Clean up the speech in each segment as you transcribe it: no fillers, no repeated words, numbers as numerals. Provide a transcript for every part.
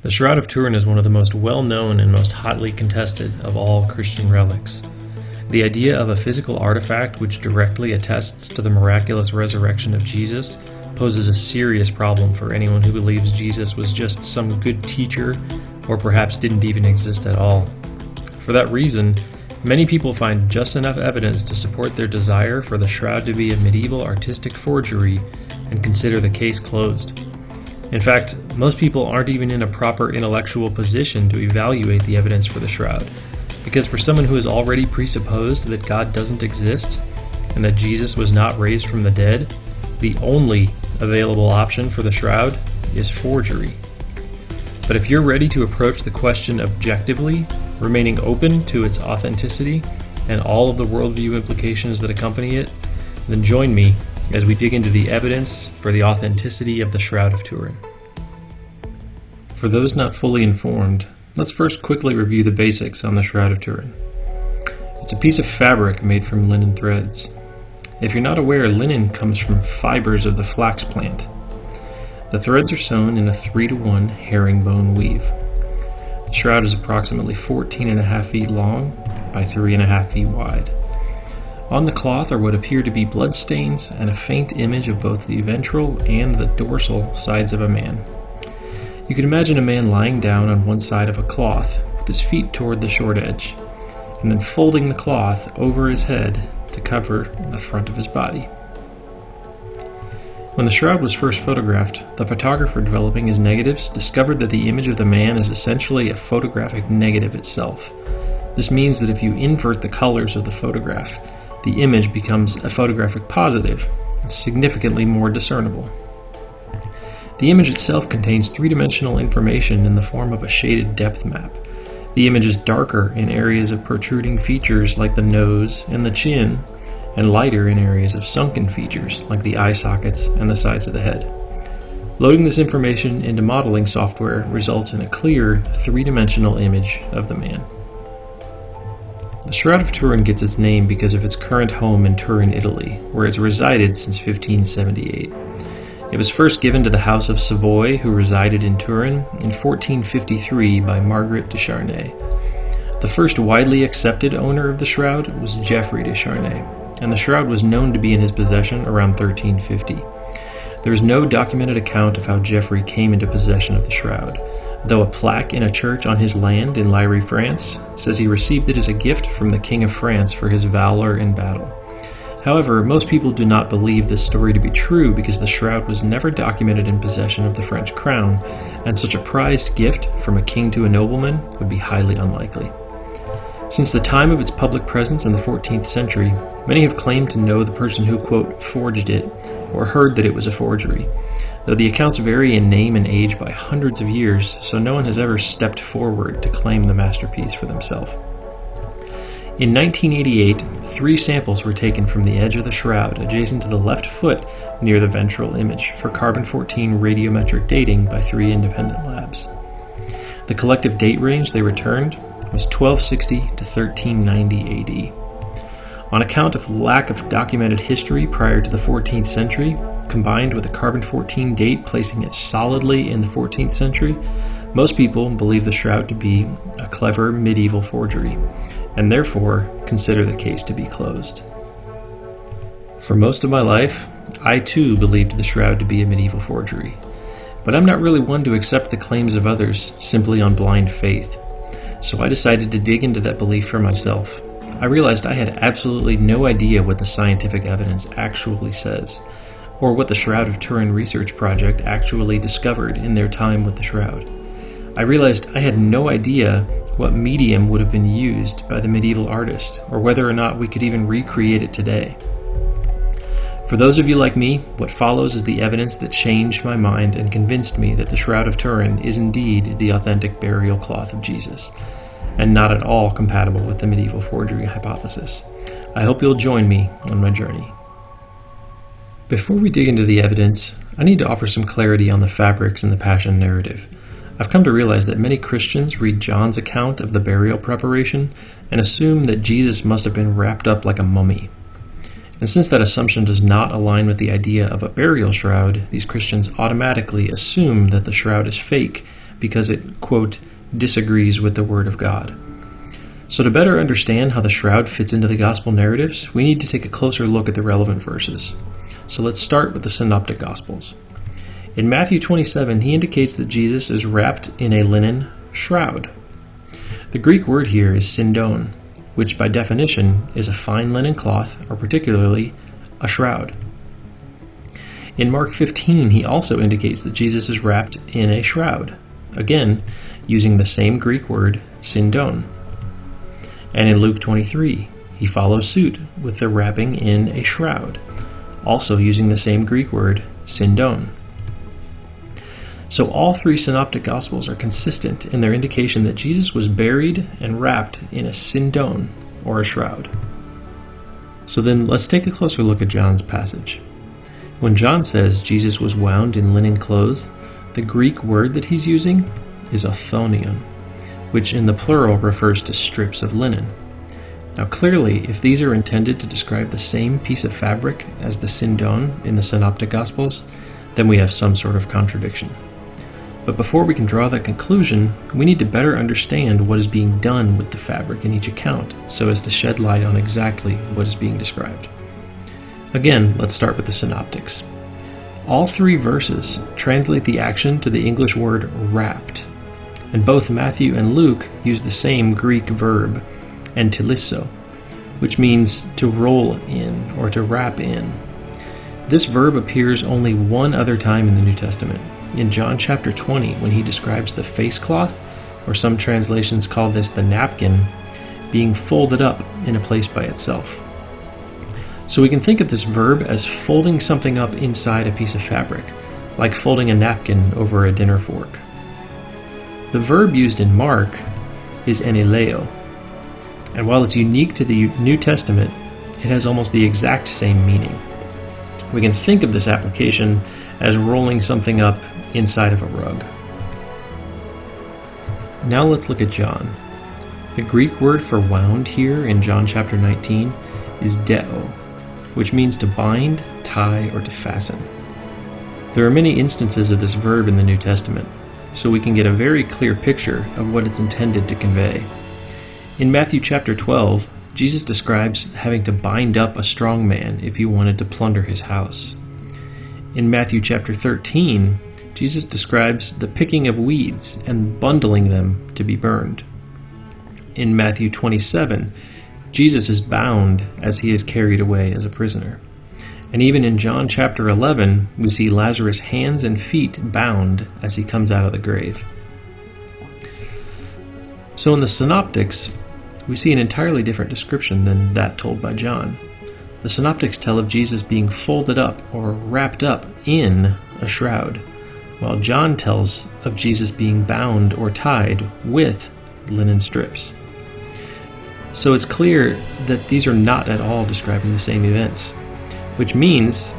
The Shroud of Turin is one of the most well-known and most hotly contested of all Christian relics. The idea of a physical artifact which directly attests to the miraculous resurrection of Jesus poses a serious problem for anyone who believes Jesus was just some good teacher or perhaps didn't even exist at all. For that reason, many people find just enough evidence to support their desire for the shroud to be a medieval artistic forgery and consider the case closed. In fact, most people aren't even in a proper intellectual position to evaluate the evidence for the shroud, because for someone who has already presupposed that God doesn't exist and that Jesus was not raised from the dead, the only available option for the shroud is forgery. But if you're ready to approach the question objectively, remaining open to its authenticity and all of the worldview implications that accompany it, then join me as we dig into the evidence for the authenticity of the Shroud of Turin. For those not fully informed, let's first quickly review the basics on the Shroud of Turin. It's a piece of fabric made from linen threads. If you're not aware, linen comes from fibers of the flax plant. The threads are sewn in a 3-to-1 herringbone weave. The shroud is approximately 14.5 feet long by 3.5 feet wide. On the cloth are what appear to be bloodstains and a faint image of both the ventral and the dorsal sides of a man. You can imagine a man lying down on one side of a cloth with his feet toward the short edge, and then folding the cloth over his head to cover the front of his body. When the shroud was first photographed, the photographer developing his negatives discovered that the image of the man is essentially a photographic negative itself. This means that if you invert the colors of the photograph, the image becomes a photographic positive and significantly more discernible. The image itself contains three-dimensional information in the form of a shaded depth map. The image is darker in areas of protruding features like the nose and the chin, and lighter in areas of sunken features like the eye sockets and the sides of the head. Loading this information into modeling software results in a clear, three-dimensional image of the man. The Shroud of Turin gets its name because of its current home in Turin, Italy, where it's resided since 1578. It was first given to the House of Savoy, who resided in Turin, in 1453 by Margaret de Charnay. The first widely accepted owner of the shroud was Geoffrey de Charnay, and the shroud was known to be in his possession around 1350. There is no documented account of how Geoffrey came into possession of the shroud, though a plaque in a church on his land in Liry, France, says he received it as a gift from the King of France for his valor in battle. However, most people do not believe this story to be true because the shroud was never documented in possession of the French crown, and such a prized gift from a king to a nobleman would be highly unlikely. Since the time of its public presence in the 14th century, many have claimed to know the person who, quote, forged it, or heard that it was a forgery, though the accounts vary in name and age by hundreds of years, so no one has ever stepped forward to claim the masterpiece for themselves. In 1988, 3 samples were taken from the edge of the shroud adjacent to the left foot near the ventral image for carbon-14 radiometric dating by 3 independent labs. The collective date range they returned was 1260 to 1390 AD. On account of lack of documented history prior to the 14th century, combined with a carbon-14 date placing it solidly in the 14th century, most people believe the shroud to be a clever medieval forgery, and therefore consider the case to be closed. For most of my life, I too believed the shroud to be a medieval forgery, but I'm not really one to accept the claims of others simply on blind faith, so I decided to dig into that belief for myself. I realized I had absolutely no idea what the scientific evidence actually says, or what the Shroud of Turin research project actually discovered in their time with the shroud. I realized I had no idea what medium would have been used by the medieval artist, or whether or not we could even recreate it today. For those of you like me, what follows is the evidence that changed my mind and convinced me that the Shroud of Turin is indeed the authentic burial cloth of Jesus, and not at all compatible with the medieval forgery hypothesis. I hope you'll join me on my journey. Before we dig into the evidence, I need to offer some clarity on the fabrics in the Passion narrative. I've come to realize that many Christians read John's account of the burial preparation and assume that Jesus must have been wrapped up like a mummy. And since that assumption does not align with the idea of a burial shroud, these Christians automatically assume that the shroud is fake because it, quote, disagrees with the Word of God. So to better understand how the shroud fits into the gospel narratives, we need to take a closer look at the relevant verses. So let's start with the Synoptic Gospels. In Matthew 27, he indicates that Jesus is wrapped in a linen shroud. The Greek word here is syndon, which by definition is a fine linen cloth, or particularly a shroud. In Mark 15, he also indicates that Jesus is wrapped in a shroud, again using the same Greek word, syndon. And in Luke 23, he follows suit with the wrapping in a shroud, also using the same Greek word, syndon. So all three Synoptic Gospels are consistent in their indication that Jesus was buried and wrapped in a syndon, or a shroud. So then let's take a closer look at John's passage. When John says Jesus was wound in linen clothes, the Greek word that he's using is othonion, which in the plural refers to strips of linen. Now clearly, if these are intended to describe the same piece of fabric as the syndon in the Synoptic Gospels, then we have some sort of contradiction. But before we can draw that conclusion, we need to better understand what is being done with the fabric in each account, so as to shed light on exactly what is being described. Again, let's start with the Synoptics. All three verses translate the action to the English word wrapped, and both Matthew and Luke use the same Greek verb, entilisso, which means to roll in or to wrap in. This verb appears only one other time in the New Testament, in John chapter 20, when he describes the face cloth, or some translations call this the napkin, being folded up in a place by itself. So we can think of this verb as folding something up inside a piece of fabric, like folding a napkin over a dinner fork. The verb used in Mark is enileo, and while it's unique to the New Testament, it has almost the exact same meaning. We can think of this application as rolling something up inside of a rug. Now let's look at John. The Greek word for wound here in John chapter 19 is deo, which means to bind, tie, or to fasten. There are many instances of this verb in the New Testament, so we can get a very clear picture of what it's intended to convey. In Matthew chapter 12, Jesus describes having to bind up a strong man if he wanted to plunder his house. In Matthew chapter 13, Jesus describes the picking of weeds and bundling them to be burned. In Matthew 27, Jesus is bound as he is carried away as a prisoner. And even in John chapter 11, we see Lazarus' hands and feet bound as he comes out of the grave. So in the Synoptics, we see an entirely different description than that told by John. The Synoptics tell of Jesus being folded up or wrapped up in a shroud, while John tells of Jesus being bound or tied with linen strips. So it's clear that these are not at all describing the same events, which means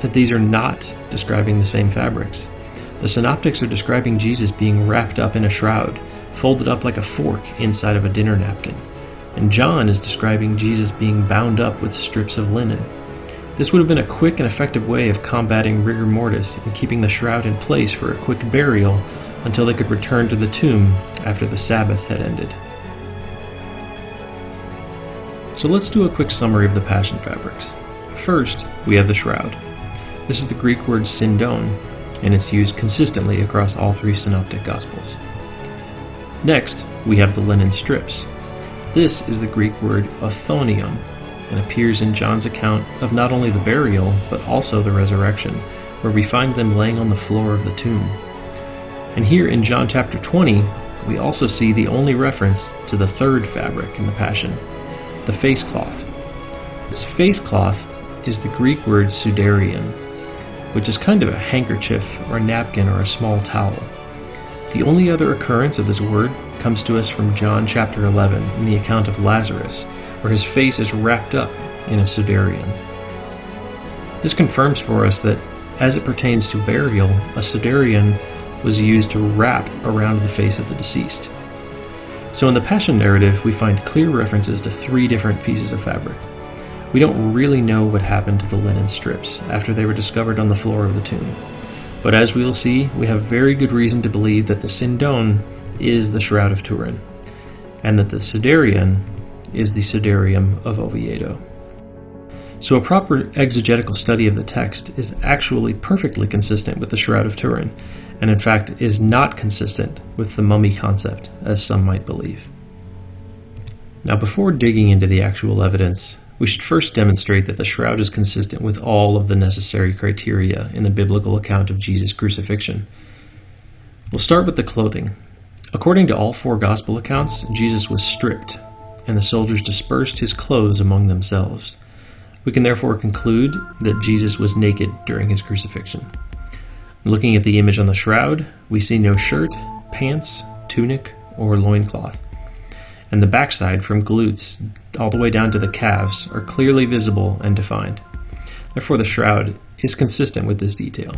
that these are not describing the same fabrics. The Synoptics are describing Jesus being wrapped up in a shroud, folded up like a fork inside of a dinner napkin, and John is describing Jesus being bound up with strips of linen. This would have been a quick and effective way of combating rigor mortis and keeping the shroud in place for a quick burial until they could return to the tomb after the Sabbath had ended. So let's do a quick summary of the Passion fabrics. First, we have the shroud. This is the Greek word syndon, and it's used consistently across all three Synoptic Gospels. Next, we have the linen strips. This is the Greek word othonion, and appears in John's account of not only the burial, but also the resurrection, where we find them laying on the floor of the tomb. And here in John chapter 20, we also see the only reference to the third fabric in the Passion, the face cloth. This face cloth is the Greek word Sudarium, which is kind of a handkerchief or a napkin or a small towel. The only other occurrence of this word comes to us from John chapter 11 in the account of Lazarus, where his face is wrapped up in a Sudarium. This confirms for us that, as it pertains to burial, a Sudarium was used to wrap around the face of the deceased. So in the Passion narrative, we find clear references to three different pieces of fabric. We don't really know what happened to the linen strips after they were discovered on the floor of the tomb. But as we will see, we have very good reason to believe that the Sindon is the Shroud of Turin, and that the Sudarium is the Sudarium of Oviedo. So a proper exegetical study of the text is actually perfectly consistent with the Shroud of Turin, and in fact is not consistent with the mummy concept, as some might believe. Now, before digging into the actual evidence, we should first demonstrate that the shroud is consistent with all of the necessary criteria in the biblical account of Jesus' crucifixion. We'll start with the clothing. According to all 4 gospel accounts, Jesus was stripped, and the soldiers dispersed his clothes among themselves. We can therefore conclude that Jesus was naked during his crucifixion. Looking at the image on the shroud, we see no shirt, pants, tunic, or loincloth. And the backside from glutes all the way down to the calves are clearly visible and defined. Therefore, the shroud is consistent with this detail.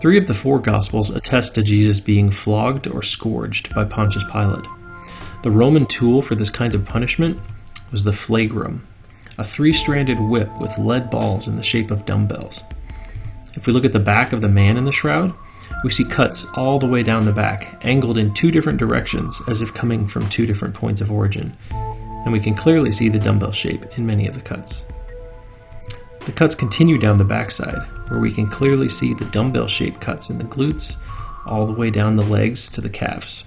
3 of the 4 Gospels attest to Jesus being flogged or scourged by Pontius Pilate. The Roman tool for this kind of punishment was the flagrum, a 3-stranded whip with lead balls in the shape of dumbbells. If we look at the back of the man in the shroud, we see cuts all the way down the back, angled in 2 different directions as if coming from 2 different points of origin, and we can clearly see the dumbbell shape in many of the cuts. The cuts continue down the backside, where we can clearly see the dumbbell-shaped cuts in the glutes, all the way down the legs to the calves.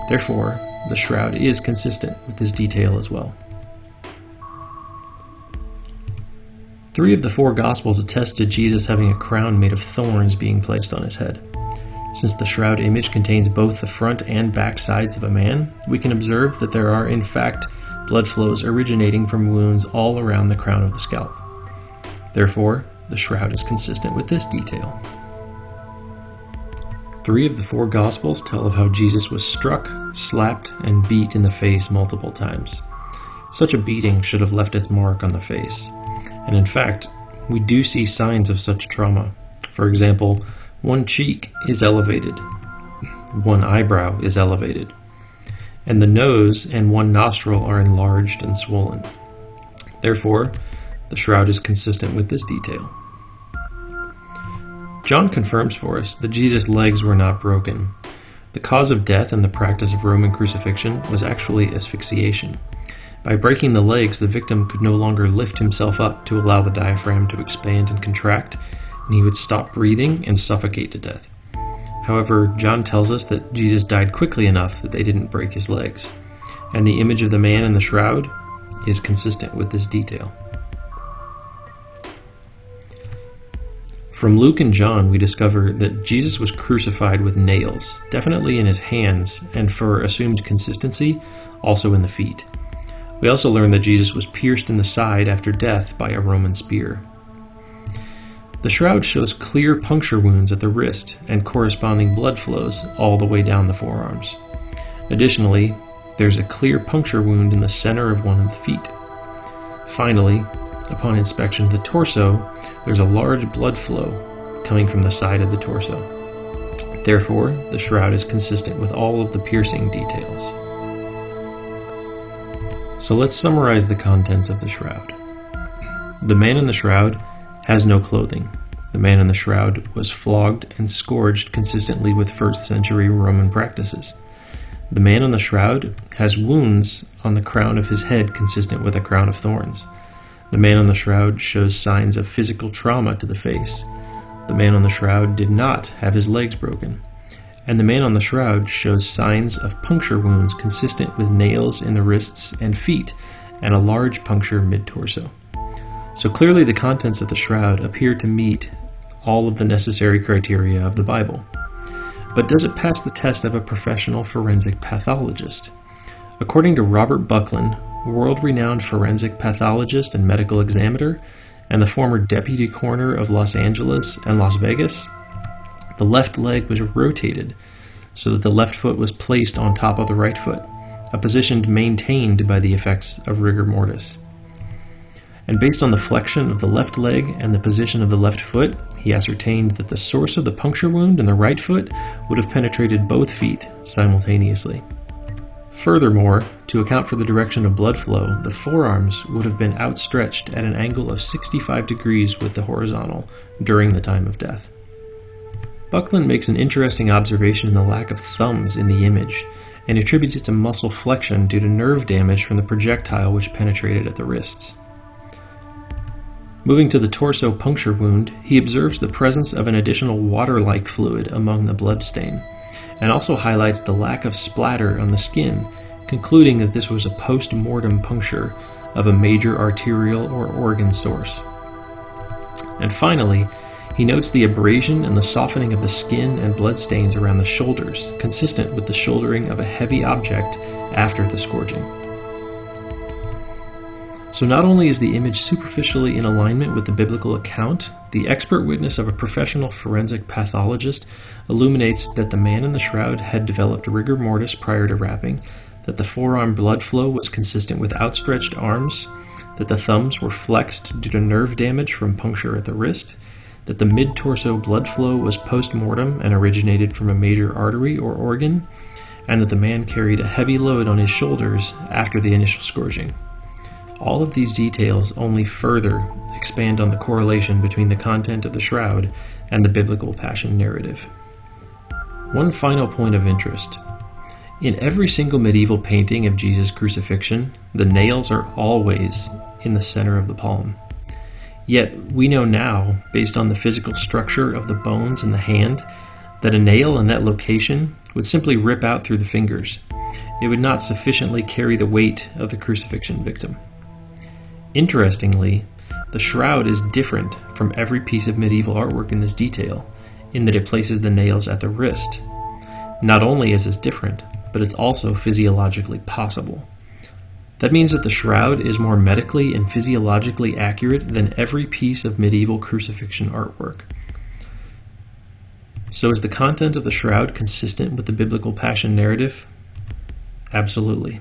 Therefore, the shroud is consistent with this detail as well. 3 of the 4 Gospels attest to Jesus having a crown made of thorns being placed on his head. Since the shroud image contains both the front and back sides of a man, we can observe that there are in fact blood flows originating from wounds all around the crown of the scalp. Therefore, the shroud is consistent with this detail. 3 of the 4 Gospels tell of how Jesus was struck, slapped, and beat in the face multiple times. Such a beating should have left its mark on the face. And in fact, we do see signs of such trauma. For example, one cheek is elevated, one eyebrow is elevated, and the nose and one nostril are enlarged and swollen. Therefore, the shroud is consistent with this detail. John confirms for us that Jesus' legs were not broken. The cause of death in the practice of Roman crucifixion was actually asphyxiation. By breaking the legs, the victim could no longer lift himself up to allow the diaphragm to expand and contract, and he would stop breathing and suffocate to death. However, John tells us that Jesus died quickly enough that they didn't break his legs, and the image of the man in the shroud is consistent with this detail. From Luke and John, we discover that Jesus was crucified with nails, definitely in his hands, and for assumed consistency, also in the feet. We also learn that Jesus was pierced in the side after death by a Roman spear. The shroud shows clear puncture wounds at the wrist and corresponding blood flows all the way down the forearms. Additionally, there's a clear puncture wound in the center of one of the feet. Finally, upon inspection of the torso, there's a large blood flow coming from the side of the torso. Therefore, the shroud is consistent with all of the piercing details. So let's summarize the contents of the shroud. The man in the shroud has no clothing. The man in the shroud was flogged and scourged consistently with 1st century Roman practices. The man in the shroud has wounds on the crown of his head consistent with a crown of thorns. The man on the shroud shows signs of physical trauma to the face. The man on the shroud did not have his legs broken. And the man on the shroud shows signs of puncture wounds consistent with nails in the wrists and feet and a large puncture mid-torso. So clearly the contents of the shroud appear to meet all of the necessary criteria of the Bible. But does it pass the test of a professional forensic pathologist? According to Robert Buckland, world-renowned forensic pathologist and medical examiner, and the former deputy coroner of Los Angeles and Las Vegas, the left leg was rotated so that the left foot was placed on top of the right foot, a position maintained by the effects of rigor mortis. And based on the flexion of the left leg and the position of the left foot, he ascertained that the source of the puncture wound in the right foot would have penetrated both feet simultaneously. Furthermore, to account for the direction of blood flow, the forearms would have been outstretched at an angle of 65 degrees with the horizontal during the time of death. Buckland makes an interesting observation in the lack of thumbs in the image, and attributes it to muscle flexion due to nerve damage from the projectile which penetrated at the wrists. Moving to the torso puncture wound, he observes the presence of an additional water-like fluid among the blood stain, and also highlights the lack of splatter on the skin, concluding that this was a post-mortem puncture of a major arterial or organ source. And finally, he notes the abrasion and the softening of the skin and blood stains around the shoulders, consistent with the shouldering of a heavy object after the scourging. So not only is the image superficially in alignment with the biblical account, the expert witness of a professional forensic pathologist illuminates that the man in the shroud had developed rigor mortis prior to wrapping, that the forearm blood flow was consistent with outstretched arms, that the thumbs were flexed due to nerve damage from puncture at the wrist, that the mid-torso blood flow was post-mortem and originated from a major artery or organ, and that the man carried a heavy load on his shoulders after the initial scourging. All of these details only further expand on the correlation between the content of the shroud and the biblical passion narrative. One final point of interest. In every single medieval painting of Jesus' crucifixion, the nails are always in the center of the palm. Yet we know now, based on the physical structure of the bones in the hand, that a nail in that location would simply rip out through the fingers. It would not sufficiently carry the weight of the crucifixion victim. Interestingly, the shroud is different from every piece of medieval artwork in this detail, in that it places the nails at the wrist. Not only is this different, but it's also physiologically possible. That means that the shroud is more medically and physiologically accurate than every piece of medieval crucifixion artwork. So is the content of the shroud consistent with the biblical passion narrative? Absolutely.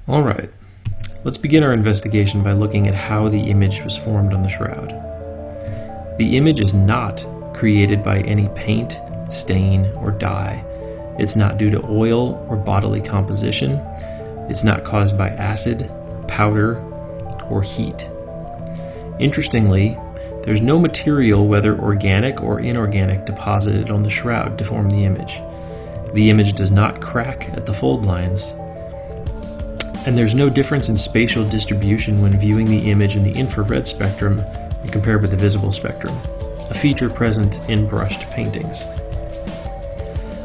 Alright, let's begin our investigation by looking at how the image was formed on the shroud. The image is not created by any paint, stain, or dye. It's not due to oil or bodily composition. It's not caused by acid, powder, or heat. Interestingly, there's no material, whether organic or inorganic, deposited on the shroud to form the image. The image does not crack at the fold lines, and there's no difference in spatial distribution when viewing the image in the infrared spectrum when compared with the visible spectrum, a feature present in brushed paintings.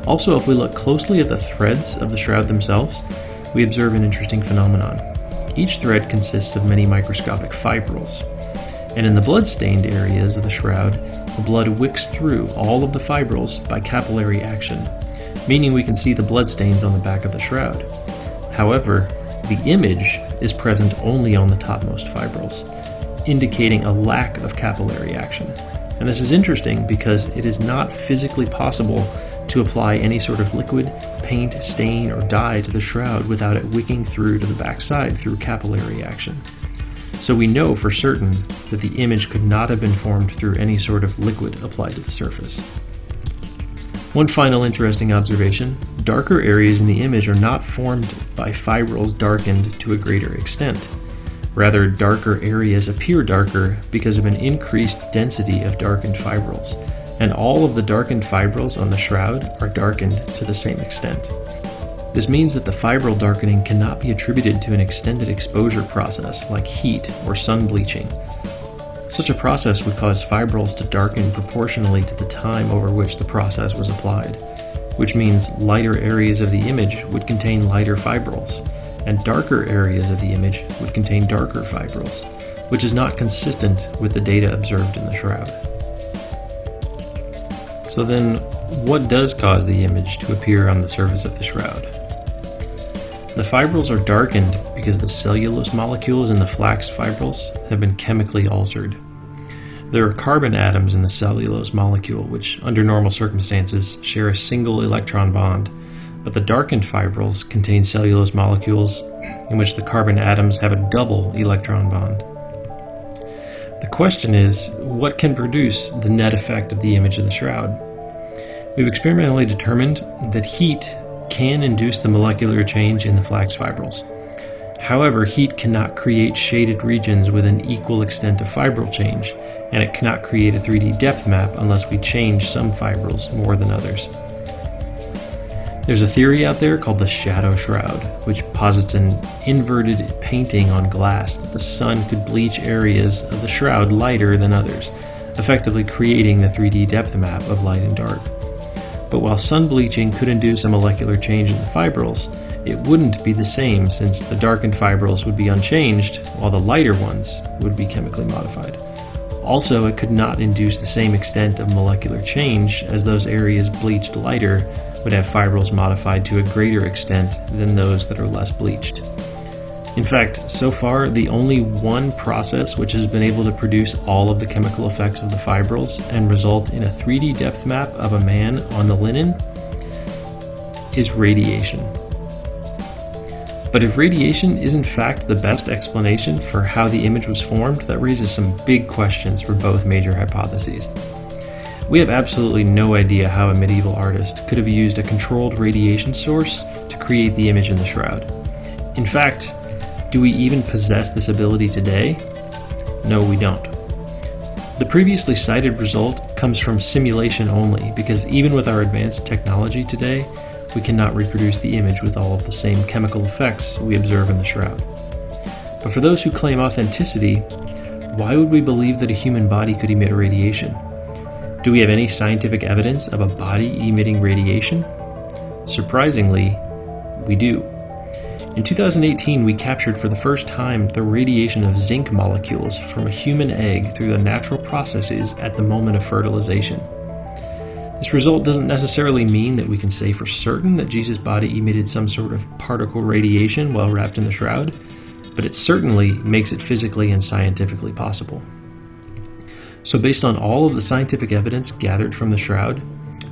Also, if we look closely at the threads of the shroud themselves, we observe an interesting phenomenon. Each thread consists of many microscopic fibrils, and in the blood-stained areas of the shroud, the blood wicks through all of the fibrils by capillary action, meaning we can see the bloodstains on the back of the shroud. However, the image is present only on the topmost fibrils, indicating a lack of capillary action. And this is interesting because it is not physically possible to apply any sort of liquid, paint, stain, or dye to the shroud without it wicking through to the backside through capillary action. So we know for certain that the image could not have been formed through any sort of liquid applied to the surface. One final interesting observation: darker areas in the image are not formed by fibrils darkened to a greater extent. Rather, darker areas appear darker because of an increased density of darkened fibrils, and all of the darkened fibrils on the shroud are darkened to the same extent. This means that the fibril darkening cannot be attributed to an extended exposure process like heat or sun bleaching. Such a process would cause fibrils to darken proportionally to the time over which the process was applied, which means lighter areas of the image would contain lighter fibrils, and darker areas of the image would contain darker fibrils, which is not consistent with the data observed in the shroud. So then, what does cause the image to appear on the surface of the shroud? The fibrils are darkened because the cellulose molecules in the flax fibrils have been chemically altered. There are carbon atoms in the cellulose molecule which, under normal circumstances, share a single electron bond, but the darkened fibrils contain cellulose molecules in which the carbon atoms have a double electron bond. The question is, what can produce the net effect of the image of the shroud? We've experimentally determined that heat can induce the molecular change in the flax fibrils. However, heat cannot create shaded regions with an equal extent of fibril change, and it cannot create a 3D depth map unless we change some fibrils more than others. There's a theory out there called the shadow shroud, which posits an inverted painting on glass that the sun could bleach areas of the shroud lighter than others, effectively creating the 3D depth map of light and dark. But while sun bleaching could induce a molecular change in the fibrils, it wouldn't be the same since the darkened fibrils would be unchanged while the lighter ones would be chemically modified. Also, it could not induce the same extent of molecular change as those areas bleached lighter would have fibrils modified to a greater extent than those that are less bleached. In fact, so far, the only one process which has been able to produce all of the chemical effects of the fibrils and result in a 3D depth map of a man on the linen is radiation. But if radiation is in fact the best explanation for how the image was formed, that raises some big questions for both major hypotheses. We have absolutely no idea how a medieval artist could have used a controlled radiation source to create the image in the shroud. In fact, do we even possess this ability today? No, we don't. The previously cited result comes from simulation only, because even with our advanced technology today, we cannot reproduce the image with all of the same chemical effects we observe in the shroud. But for those who claim authenticity, why would we believe that a human body could emit radiation? Do we have any scientific evidence of a body emitting radiation? Surprisingly, we do. In 2018, we captured for the first time the radiation of zinc molecules from a human egg through the natural processes at the moment of fertilization. This result doesn't necessarily mean that we can say for certain that Jesus' body emitted some sort of particle radiation while wrapped in the shroud, but it certainly makes it physically and scientifically possible. So based on all of the scientific evidence gathered from the shroud,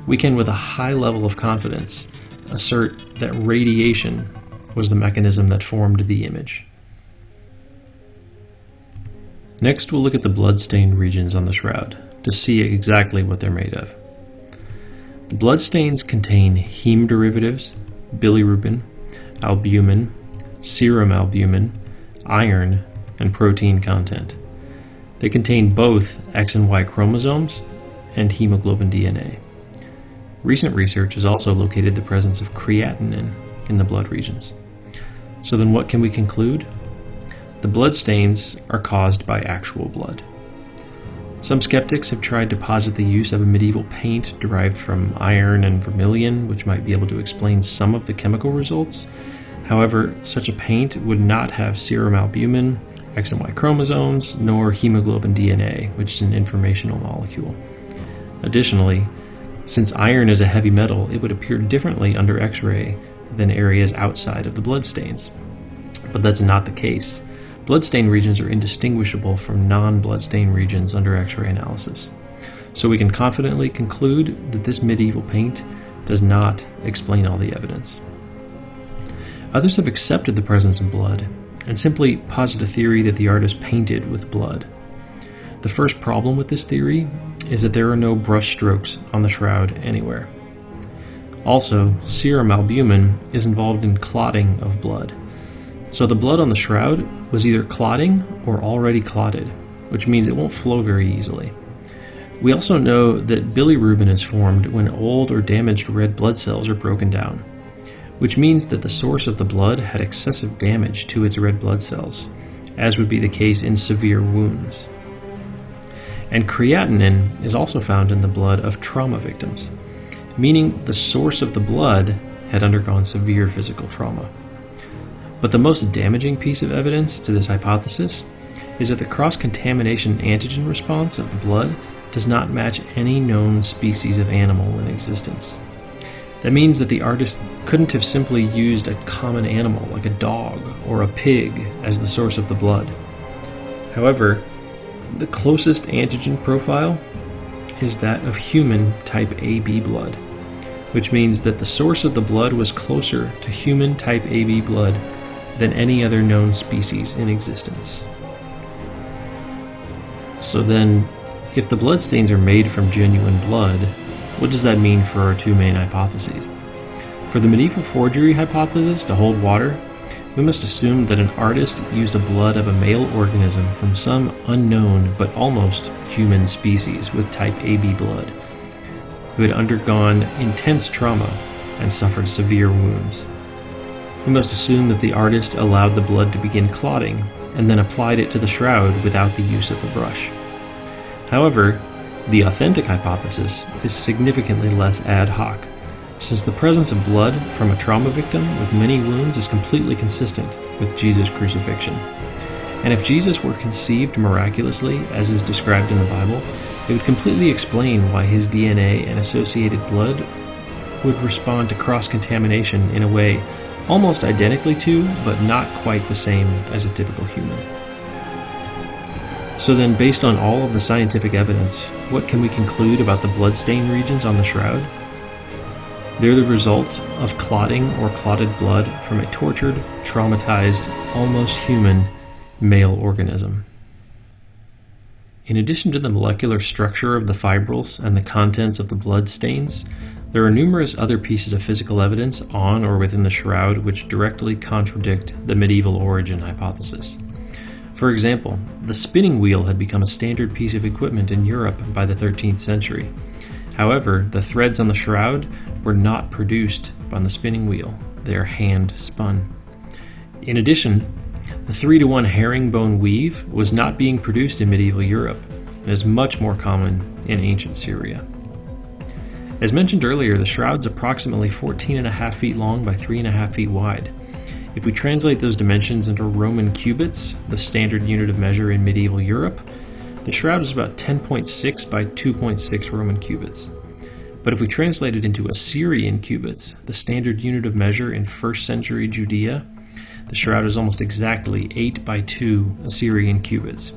we can with a high level of confidence assert that radiation was the mechanism that formed the image. Next, we'll look at the blood-stained regions on the shroud to see exactly what they're made of. The bloodstains contain heme derivatives, bilirubin, albumin, serum albumin, iron, and protein content. They contain both X and Y chromosomes and hemoglobin DNA. Recent research has also located the presence of creatinine in the blood regions. So then what can we conclude? The bloodstains are caused by actual blood. Some skeptics have tried to posit the use of a medieval paint derived from iron and vermilion, which might be able to explain some of the chemical results. However, such a paint would not have serum albumin, X and Y chromosomes, nor hemoglobin DNA, which is an informational molecule. Additionally, since iron is a heavy metal, it would appear differently under X-ray than areas outside of the bloodstains. But that's not the case. Bloodstain regions are indistinguishable from non-bloodstain regions under X-ray analysis. So we can confidently conclude that this medieval paint does not explain all the evidence. Others have accepted the presence of blood and simply posit a theory that the artist painted with blood. The first problem with this theory is that there are no brush strokes on the shroud anywhere. Also, serum albumin is involved in clotting of blood. So the blood on the shroud was either clotting or already clotted, which means it won't flow very easily. We also know that bilirubin is formed when old or damaged red blood cells are broken down, which means that the source of the blood had excessive damage to its red blood cells, as would be the case in severe wounds. And creatinine is also found in the blood of trauma victims, meaning the source of the blood had undergone severe physical trauma. But the most damaging piece of evidence to this hypothesis is that the cross-contamination antigen response of the blood does not match any known species of animal in existence. That means that the artist couldn't have simply used a common animal like a dog or a pig as the source of the blood. However, the closest antigen profile is that of human type AB blood, which means that the source of the blood was closer to human type AB blood than any other known species in existence. So then, if the bloodstains are made from genuine blood, what does that mean for our two main hypotheses? For the medieval forgery hypothesis to hold water, we must assume that an artist used the blood of a male organism from some unknown but almost human species with type AB blood, who had undergone intense trauma and suffered severe wounds. We must assume that the artist allowed the blood to begin clotting and then applied it to the shroud without the use of a brush. However, the authentic hypothesis is significantly less ad hoc, since the presence of blood from a trauma victim with many wounds is completely consistent with Jesus' crucifixion. And if Jesus were conceived miraculously, as is described in the Bible, it would completely explain why his DNA and associated blood would respond to cross-contamination in a way almost identically to, but not quite the same as a typical human. So then, based on all of the scientific evidence, what can we conclude about the bloodstain regions on the shroud? They're the result of clotting or clotted blood from a tortured, traumatized, almost human male organism. In addition to the molecular structure of the fibrils and the contents of the blood stains, there are numerous other pieces of physical evidence on or within the shroud which directly contradict the medieval origin hypothesis. For example, the spinning wheel had become a standard piece of equipment in Europe by the 13th century. However, the threads on the shroud were not produced on the spinning wheel. They are hand spun. In addition, the 3-to-1 herringbone weave was not being produced in medieval Europe and is much more common in ancient Syria. As mentioned earlier, the shroud's approximately 14.5 feet long by 3.5 feet wide. If we translate those dimensions into Roman cubits, the standard unit of measure in medieval Europe, the shroud is about 10.6 by 2.6 Roman cubits. But if we translate it into Assyrian cubits, the standard unit of measure in 1st century Judea, the shroud is almost exactly 8 by 2 Assyrian cubits.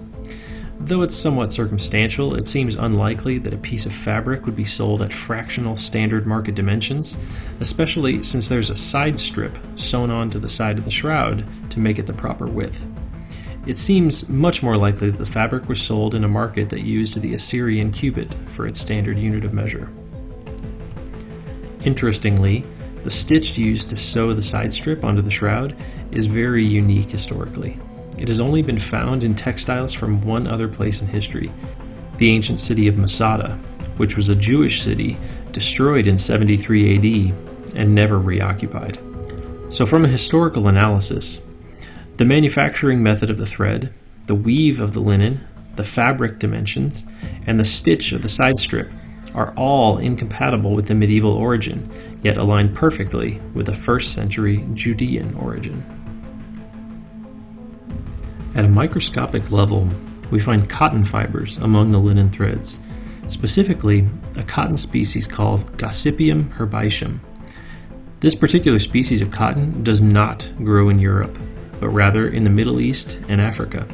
Though it's somewhat circumstantial, it seems unlikely that a piece of fabric would be sold at fractional standard market dimensions, especially since there's a side strip sewn onto the side of the shroud to make it the proper width. It seems much more likely that the fabric was sold in a market that used the Assyrian cubit for its standard unit of measure. Interestingly, the stitch used to sew the side strip onto the shroud is very unique historically. It has only been found in textiles from one other place in history, the ancient city of Masada, which was a Jewish city destroyed in 73 AD and never reoccupied. So from a historical analysis, the manufacturing method of the thread, the weave of the linen, the fabric dimensions, and the stitch of the side strip are all incompatible with the medieval origin, yet align perfectly with the 1st century Judean origin. At a microscopic level, we find cotton fibers among the linen threads, specifically a cotton species called Gossypium herbaceum. This particular species of cotton does not grow in Europe, but rather in the Middle East and Africa.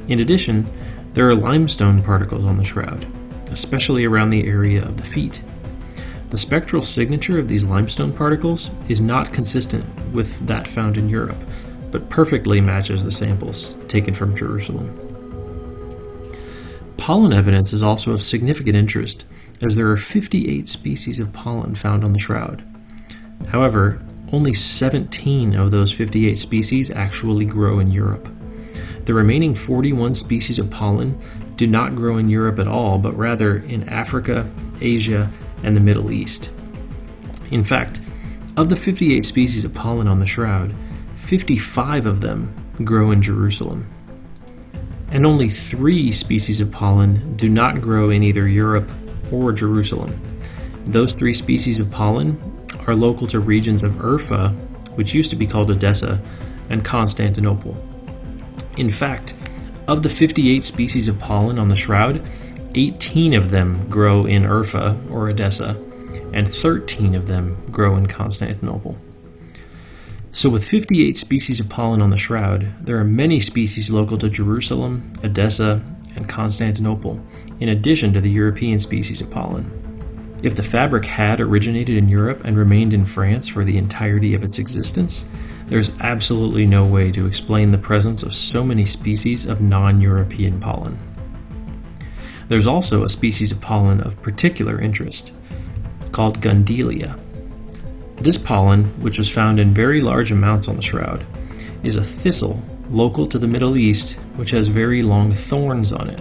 In addition, there are limestone particles on the shroud, especially around the area of the feet. The spectral signature of these limestone particles is not consistent with that found in Europe, but perfectly matches the samples taken from Jerusalem. Pollen evidence is also of significant interest, as there are 58 species of pollen found on the shroud. However, only 17 of those 58 species actually grow in Europe. The remaining 41 species of pollen do not grow in Europe at all, but rather in Africa, Asia, and the Middle East. In fact, of the 58 species of pollen on the shroud, 55 of them grow in Jerusalem. And only 3 species of pollen do not grow in either Europe or Jerusalem. Those 3 species of pollen are local to regions of Urfa, which used to be called Edessa, and Constantinople. In fact, of the 58 species of pollen on the shroud, 18 of them grow in Urfa or Edessa, and 13 of them grow in Constantinople. So with 58 species of pollen on the shroud, there are many species local to Jerusalem, Edessa, and Constantinople, in addition to the European species of pollen. If the fabric had originated in Europe and remained in France for the entirety of its existence, there's absolutely no way to explain the presence of so many species of non-European pollen. There's also a species of pollen of particular interest, called Gundelia. This pollen, which was found in very large amounts on the shroud, is a thistle local to the Middle East, which has very long thorns on it.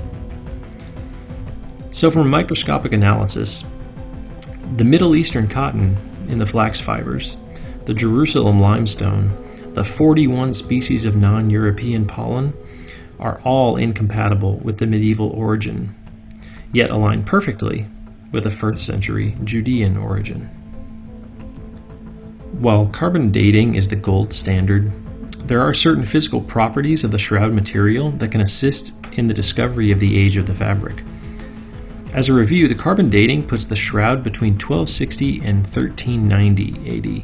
So from microscopic analysis, the Middle Eastern cotton in the flax fibers, the Jerusalem limestone, the 41 species of non-European pollen are all incompatible with the medieval origin, yet align perfectly with a 1st century Judean origin. While carbon dating is the gold standard, there are certain physical properties of the shroud material that can assist in the discovery of the age of the fabric. As a review, the carbon dating puts the shroud between 1260 and 1390 AD.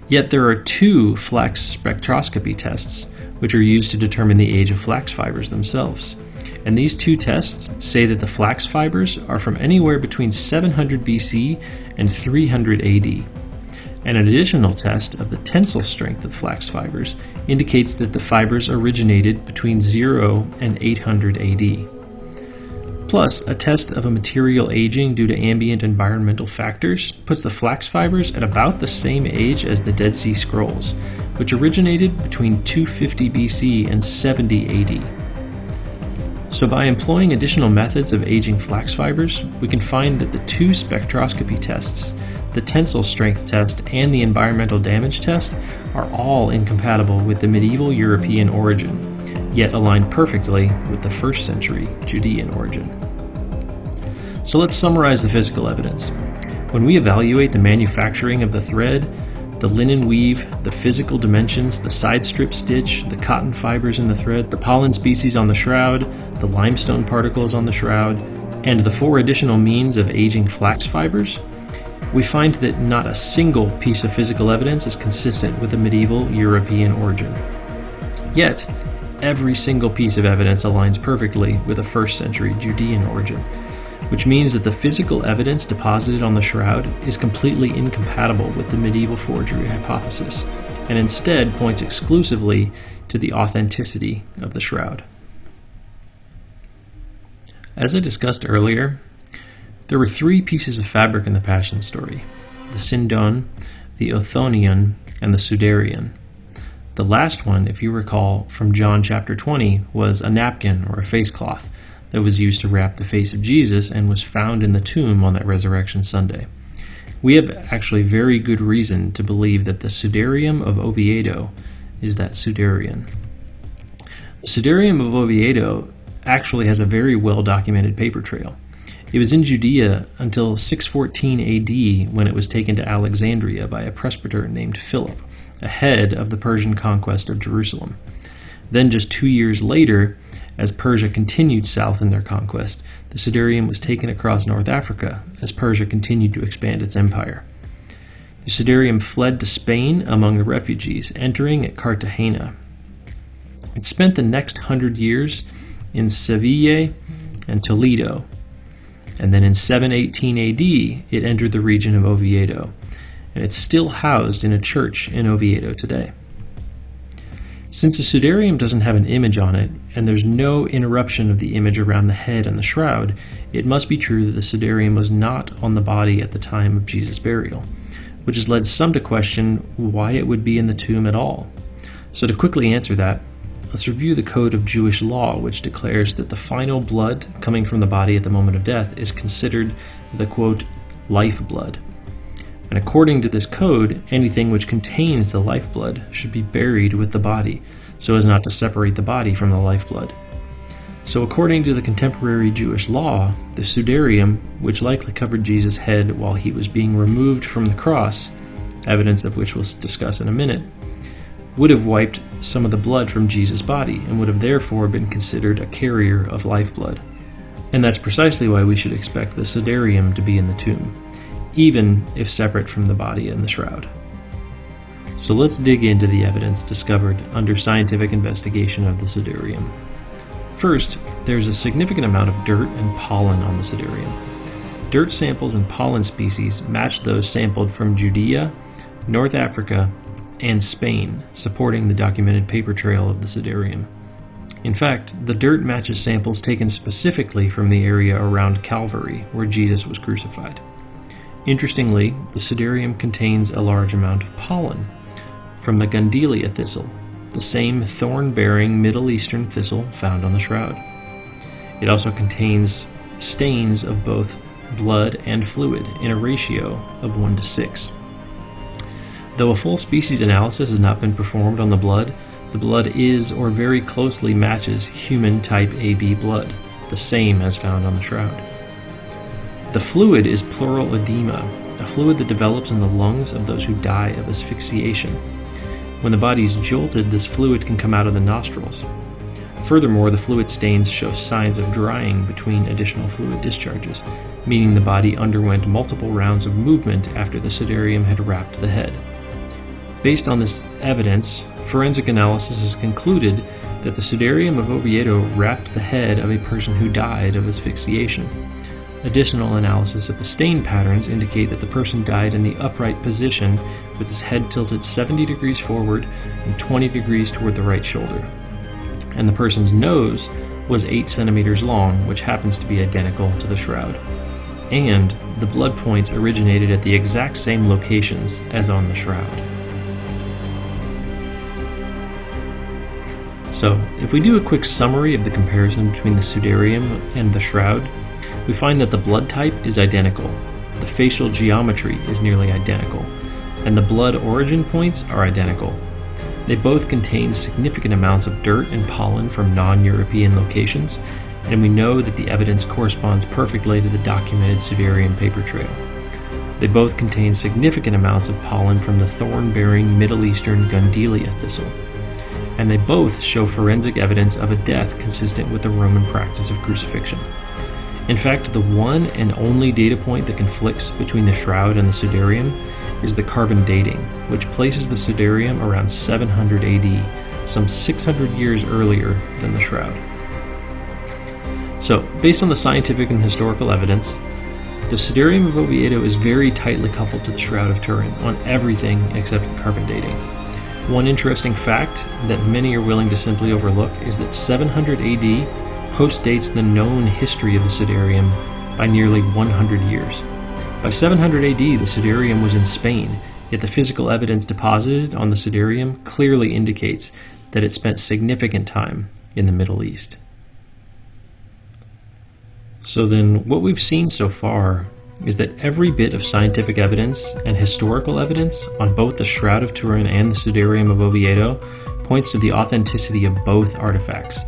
Yet there are 2 flax spectroscopy tests which are used to determine the age of flax fibers themselves. And these 2 tests say that the flax fibers are from anywhere between 700 BC and 300 AD. And an additional test of the tensile strength of flax fibers indicates that the fibers originated between 0 and 800 AD. Plus, a test of a material aging due to ambient environmental factors puts the flax fibers at about the same age as the Dead Sea Scrolls, which originated between 250 BC and 70 AD. So by employing additional methods of aging flax fibers, we can find that the 2 spectroscopy tests, the tensile strength test and the environmental damage test, are all incompatible with the medieval European origin, yet align perfectly with the 1st century Judean origin. So let's summarize the physical evidence. When we evaluate the manufacturing of the thread, the linen weave, the physical dimensions, the side strip stitch, the cotton fibers in the thread, the pollen species on the shroud, the limestone particles on the shroud, and the 4 additional means of aging flax fibers, we find that not a single piece of physical evidence is consistent with the medieval European origin. Yet, every single piece of evidence aligns perfectly with a 1st century Judean origin, which means that the physical evidence deposited on the shroud is completely incompatible with the medieval forgery hypothesis, and instead points exclusively to the authenticity of the shroud. As I discussed earlier, there were 3 pieces of fabric in the Passion story: the Sindon, the Othonion, and the Sudarium. The last one, if you recall from John chapter 20, was a napkin or a face cloth that was used to wrap the face of Jesus and was found in the tomb on that Resurrection Sunday. We have actually very good reason to believe that the Sudarium of Oviedo is that Sudarium. The Sudarium of Oviedo actually has a very well documented paper trail. It was in Judea until 614 AD when it was taken to Alexandria by a presbyter named Philip, ahead of the Persian conquest of Jerusalem. Then just 2 years later, as Persia continued south in their conquest, the Sudarium was taken across North Africa as Persia continued to expand its empire. The Sudarium fled to Spain among the refugees, entering at Cartagena. It spent the next 100 years in Seville and Toledo, and then in 718 AD it entered the region of Oviedo, and it's still housed in a church in Oviedo today. Since the Sudarium doesn't have an image on it, and there's no interruption of the image around the head and the shroud, it must be true that the Sudarium was not on the body at the time of Jesus' burial, which has led some to question why it would be in the tomb at all. So to quickly answer that, let's review the code of Jewish law, which declares that the final blood coming from the body at the moment of death is considered the, quote, lifeblood. And according to this code, anything which contains the lifeblood should be buried with the body, so as not to separate the body from the lifeblood. So according to the contemporary Jewish law, the Sudarium, which likely covered Jesus' head while he was being removed from the cross, evidence of which we'll discuss in a minute, would have wiped some of the blood from Jesus' body and would have therefore been considered a carrier of lifeblood. And that's precisely why we should expect the Sudarium to be in the tomb, even if separate from the body and the shroud. So let's dig into the evidence discovered under scientific investigation of the Sudarium. First, there's a significant amount of dirt and pollen on the Sudarium. Dirt samples and pollen species match those sampled from Judea, North Africa, and Spain, supporting the documented paper trail of the Sudarium. In fact, the dirt matches samples taken specifically from the area around Calvary, where Jesus was crucified. Interestingly, the Sudarium contains a large amount of pollen from the Gundelia thistle, the same thorn-bearing Middle Eastern thistle found on the shroud. It also contains stains of both blood and fluid in a ratio of 1:6. Though a full species analysis has not been performed on the blood is or very closely matches human type AB blood, the same as found on the shroud. The fluid is pleural edema, a fluid that develops in the lungs of those who die of asphyxiation. When the body is jolted, this fluid can come out of the nostrils. Furthermore, the fluid stains show signs of drying between additional fluid discharges, meaning the body underwent multiple rounds of movement after the Sudarium had wrapped the head. Based on this evidence, forensic analysis has concluded that the Sudarium of Oviedo wrapped the head of a person who died of asphyxiation. Additional analysis of the stain patterns indicate that the person died in the upright position with his head tilted 70 degrees forward and 20 degrees toward the right shoulder. And the person's nose was 8 centimeters long, which happens to be identical to the shroud. And the blood points originated at the exact same locations as on the shroud. So, if we do a quick summary of the comparison between the Sudarium and the shroud, we find that the blood type is identical, the facial geometry is nearly identical, and the blood origin points are identical. They both contain significant amounts of dirt and pollen from non-European locations, and we know that the evidence corresponds perfectly to the documented Sudarium paper trail. They both contain significant amounts of pollen from the thorn-bearing Middle Eastern Gundelia thistle, and they both show forensic evidence of a death consistent with the Roman practice of crucifixion. In fact, the one and only data point that conflicts between the shroud and the Sudarium is the carbon dating, which places the Sudarium around 700 AD, some 600 years earlier than the shroud. So, based on the scientific and historical evidence, the Sudarium of Oviedo is very tightly coupled to the Shroud of Turin on everything except the carbon dating. One interesting fact that many are willing to simply overlook is that 700 AD postdates the known history of the Sudarium by nearly 100 years. By 700 AD, the Sudarium was in Spain, yet the physical evidence deposited on the Sudarium clearly indicates that it spent significant time in the Middle East. So then, what we've seen so far is that every bit of scientific evidence and historical evidence on both the Shroud of Turin and the Sudarium of Oviedo points to the authenticity of both artifacts,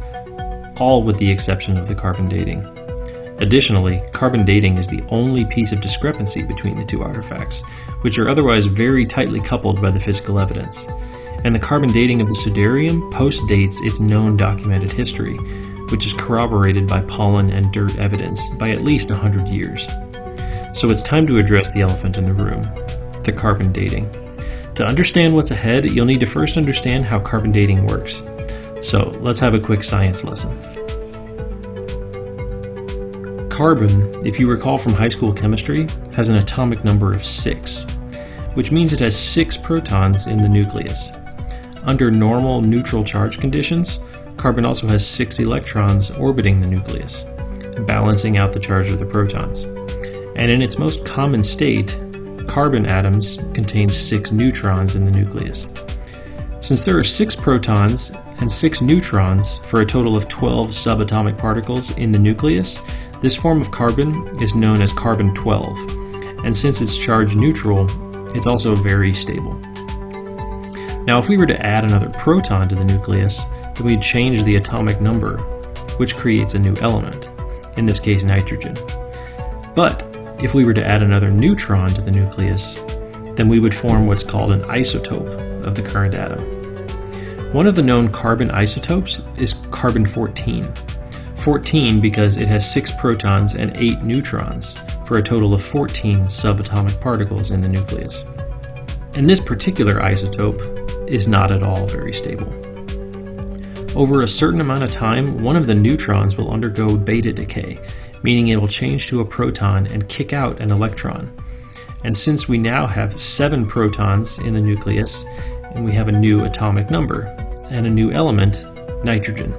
all with the exception of the carbon dating. Additionally, carbon dating is the only piece of discrepancy between the two artifacts, which are otherwise very tightly coupled by the physical evidence. And the carbon dating of the Sudarium postdates its known documented history, which is corroborated by pollen and dirt evidence by at least 100 years. So it's time to address the elephant in the room, the carbon dating. To understand what's ahead, you'll need to first understand how carbon dating works. So let's have a quick science lesson. Carbon, if you recall from high school chemistry, has an atomic number of 6, which means it has 6 protons in the nucleus. Under normal neutral charge conditions, carbon also has 6 electrons orbiting the nucleus, balancing out the charge of the protons. And in its most common state, carbon atoms contain 6 neutrons in the nucleus. Since there are 6 protons and 6 neutrons for a total of 12 subatomic particles in the nucleus, this form of carbon is known as carbon-12, and since it's charge neutral, it's also very stable. Now, if we were to add another proton to the nucleus, then we'd change the atomic number, which creates a new element, in this case nitrogen. But if we were to add another neutron to the nucleus, then we would form what's called an isotope of the current atom. One of the known carbon isotopes is carbon-14. 14 because it has 6 protons and 8 neutrons, for a total of 14 subatomic particles in the nucleus. And this particular isotope is not at all very stable. Over a certain amount of time, one of the neutrons will undergo beta decay, meaning it will change to a proton and kick out an electron. And since we now have 7 protons in the nucleus, and we have a new atomic number, and a new element, nitrogen.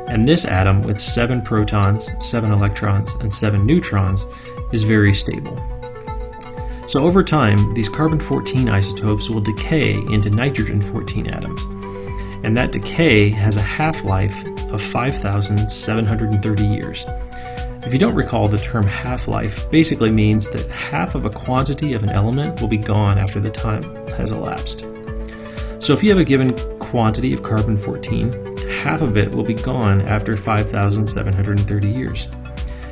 And this atom with 7 protons, 7 electrons, and 7 neutrons is very stable. So over time, these carbon-14 isotopes will decay into nitrogen-14 atoms, and that decay has a half-life of 5,730 years. If you don't recall, the term half-life basically means that half of a quantity of an element will be gone after the time has elapsed. So if you have a given quantity of carbon-14, half of it will be gone after 5,730 years.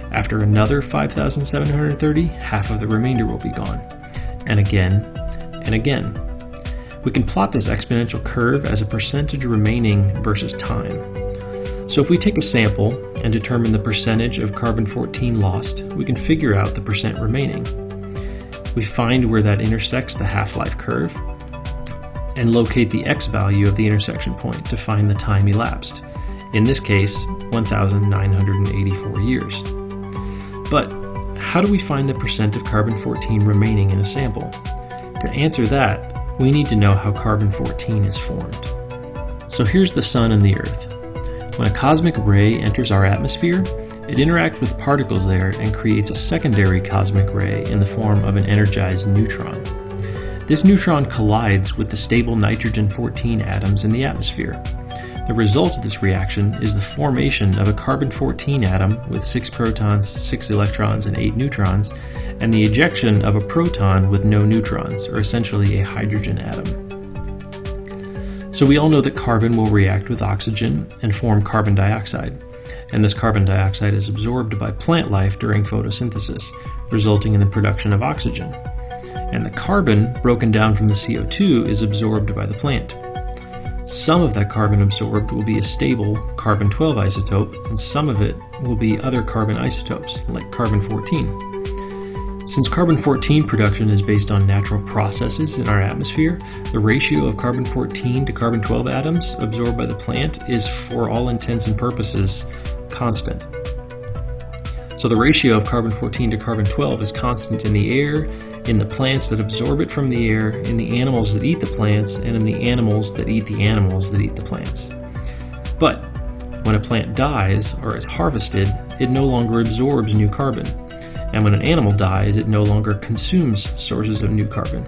After another 5,730, half of the remainder will be gone. And again, and again. We can plot this exponential curve as a percentage remaining versus time. So if we take a sample and determine the percentage of carbon-14 lost, we can figure out the percent remaining. We find where that intersects the half-life curve and locate the x value of the intersection point to find the time elapsed. In this case, 1,984 years. But how do we find the percent of carbon-14 remaining in a sample? To answer that, we need to know how carbon-14 is formed. So here's the Sun and the Earth. When a cosmic ray enters our atmosphere, it interacts with particles there and creates a secondary cosmic ray in the form of an energized neutron. This neutron collides with the stable nitrogen-14 atoms in the atmosphere. The result of this reaction is the formation of a carbon-14 atom with 6 protons, 6 electrons, and 8 neutrons, and the ejection of a proton with no neutrons, or essentially a hydrogen atom. So we all know that carbon will react with oxygen and form carbon dioxide, and this carbon dioxide is absorbed by plant life during photosynthesis, resulting in the production of oxygen. And the carbon broken down from the CO2 is absorbed by the plant. Some of that carbon absorbed will be a stable carbon-12 isotope, and some of it will be other carbon isotopes, like carbon-14. Since carbon-14 production is based on natural processes in our atmosphere, the ratio of carbon-14 to carbon-12 atoms absorbed by the plant is, for all intents and purposes, constant. So the ratio of carbon-14 to carbon-12 is constant in the air, in the plants that absorb it from the air, in the animals that eat the plants, and in the animals that eat the animals that eat the plants. But when a plant dies or is harvested, it no longer absorbs new carbon. And when an animal dies, it no longer consumes sources of new carbon.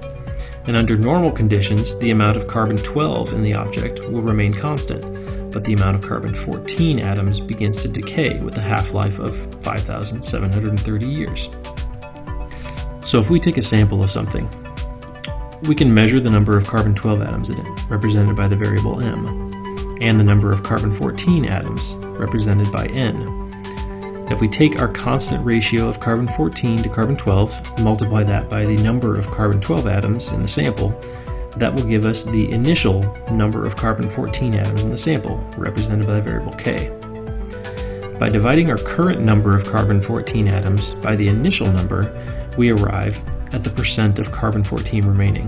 And under normal conditions, the amount of carbon-12 in the object will remain constant, but the amount of carbon-14 atoms begins to decay with a half-life of 5,730 years. So if we take a sample of something, we can measure the number of carbon-12 atoms in it, represented by the variable m, and the number of carbon-14 atoms, represented by n. If we take our constant ratio of carbon-14 to carbon-12 and multiply that by the number of carbon-12 atoms in the sample, that will give us the initial number of carbon-14 atoms in the sample, represented by the variable k. By dividing our current number of carbon-14 atoms by the initial number, we arrive at the percent of carbon-14 remaining,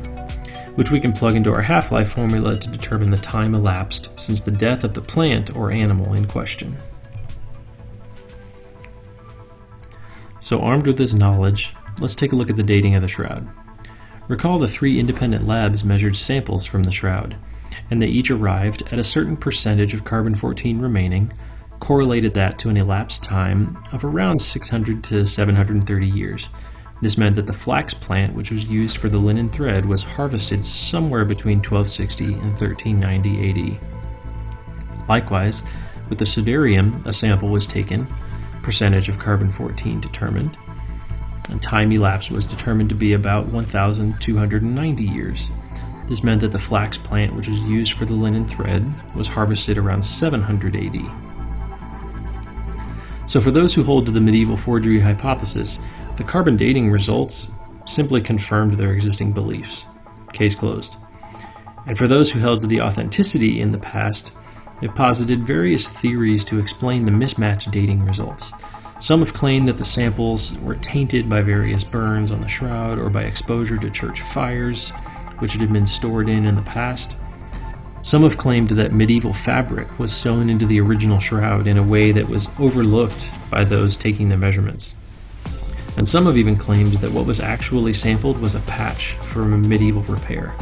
which we can plug into our half-life formula to determine the time elapsed since the death of the plant or animal in question. So armed with this knowledge, let's take a look at the dating of the Shroud. Recall the 3 independent labs measured samples from the Shroud, and they each arrived at a certain percentage of carbon-14 remaining, correlated that to an elapsed time of around 600 to 730 years. This meant that the flax plant, which was used for the linen thread, was harvested somewhere between 1260 and 1390 AD. Likewise, with the Sudarium, a sample was taken, percentage of carbon-14 determined, and time elapsed was determined to be about 1,290 years. This meant that the flax plant, which was used for the linen thread, was harvested around 700 AD. So for those who hold to the medieval forgery hypothesis, the carbon dating results simply confirmed their existing beliefs. Case closed. And for those who held to the authenticity in the past, they posited various theories to explain the mismatched dating results. Some have claimed that the samples were tainted by various burns on the shroud or by exposure to church fires, which it had been stored in the past. Some have claimed that medieval fabric was sewn into the original shroud in a way that was overlooked by those taking the measurements. And some have even claimed that what was actually sampled was a patch from a medieval repair.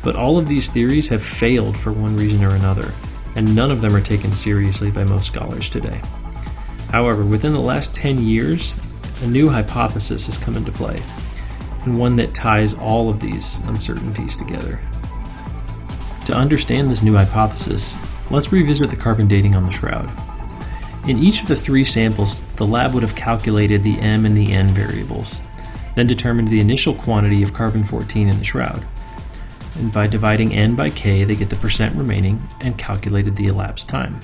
But all of these theories have failed for one reason or another, and none of them are taken seriously by most scholars today. However, within the last 10 years, a new hypothesis has come into play. and one that ties all of these uncertainties together. To understand this new hypothesis, let's revisit the carbon dating on the shroud. In each of the 3 samples, the lab would have calculated the m and the n variables, then determined the initial quantity of carbon-14 in the shroud. And by dividing n by k, they get the percent remaining and calculated the elapsed time.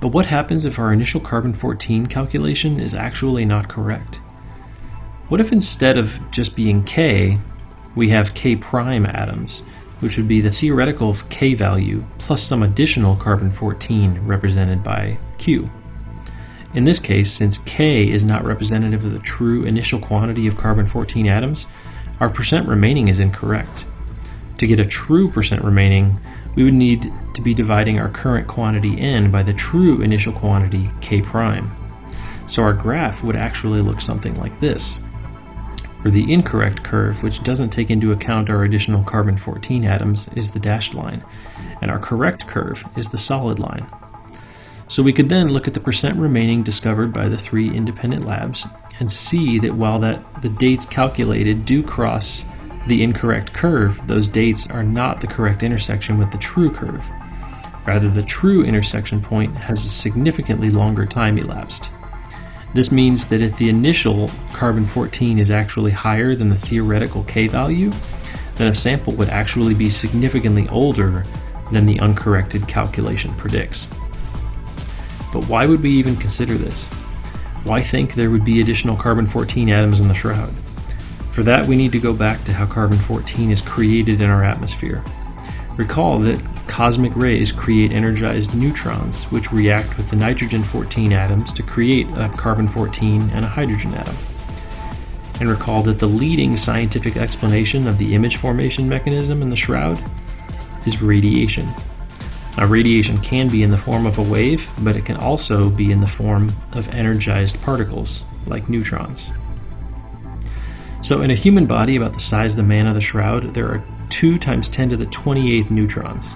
But what happens if our initial carbon-14 calculation is actually not correct? What if instead of just being k, we have k prime atoms, which would be the theoretical k value plus some additional carbon-14 represented by q? In this case, since k is not representative of the true initial quantity of carbon-14 atoms, our percent remaining is incorrect. To get a true percent remaining, we would need to be dividing our current quantity n by the true initial quantity k prime. So our graph would actually look something like this, where the incorrect curve, which doesn't take into account our additional carbon-14 atoms, is the dashed line, and our correct curve is the solid line. So we could then look at the percent remaining discovered by the 3 independent labs and see that while the dates calculated do cross the incorrect curve, those dates are not the correct intersection with the true curve. Rather, the true intersection point has a significantly longer time elapsed. This means that if the initial carbon-14 is actually higher than the theoretical k value, then a sample would actually be significantly older than the uncorrected calculation predicts. But why would we even consider this? Why think there would be additional carbon-14 atoms in the shroud? For that, we need to go back to how carbon-14 is created in our atmosphere. Recall that cosmic rays create energized neutrons, which react with the nitrogen-14 atoms to create a carbon-14 and a hydrogen atom. And recall that the leading scientific explanation of the image formation mechanism in the shroud is radiation. Now, radiation can be in the form of a wave, but it can also be in the form of energized particles, like neutrons. So in a human body about the size of the man of the shroud, there are 2 times 10 to the 28th neutrons.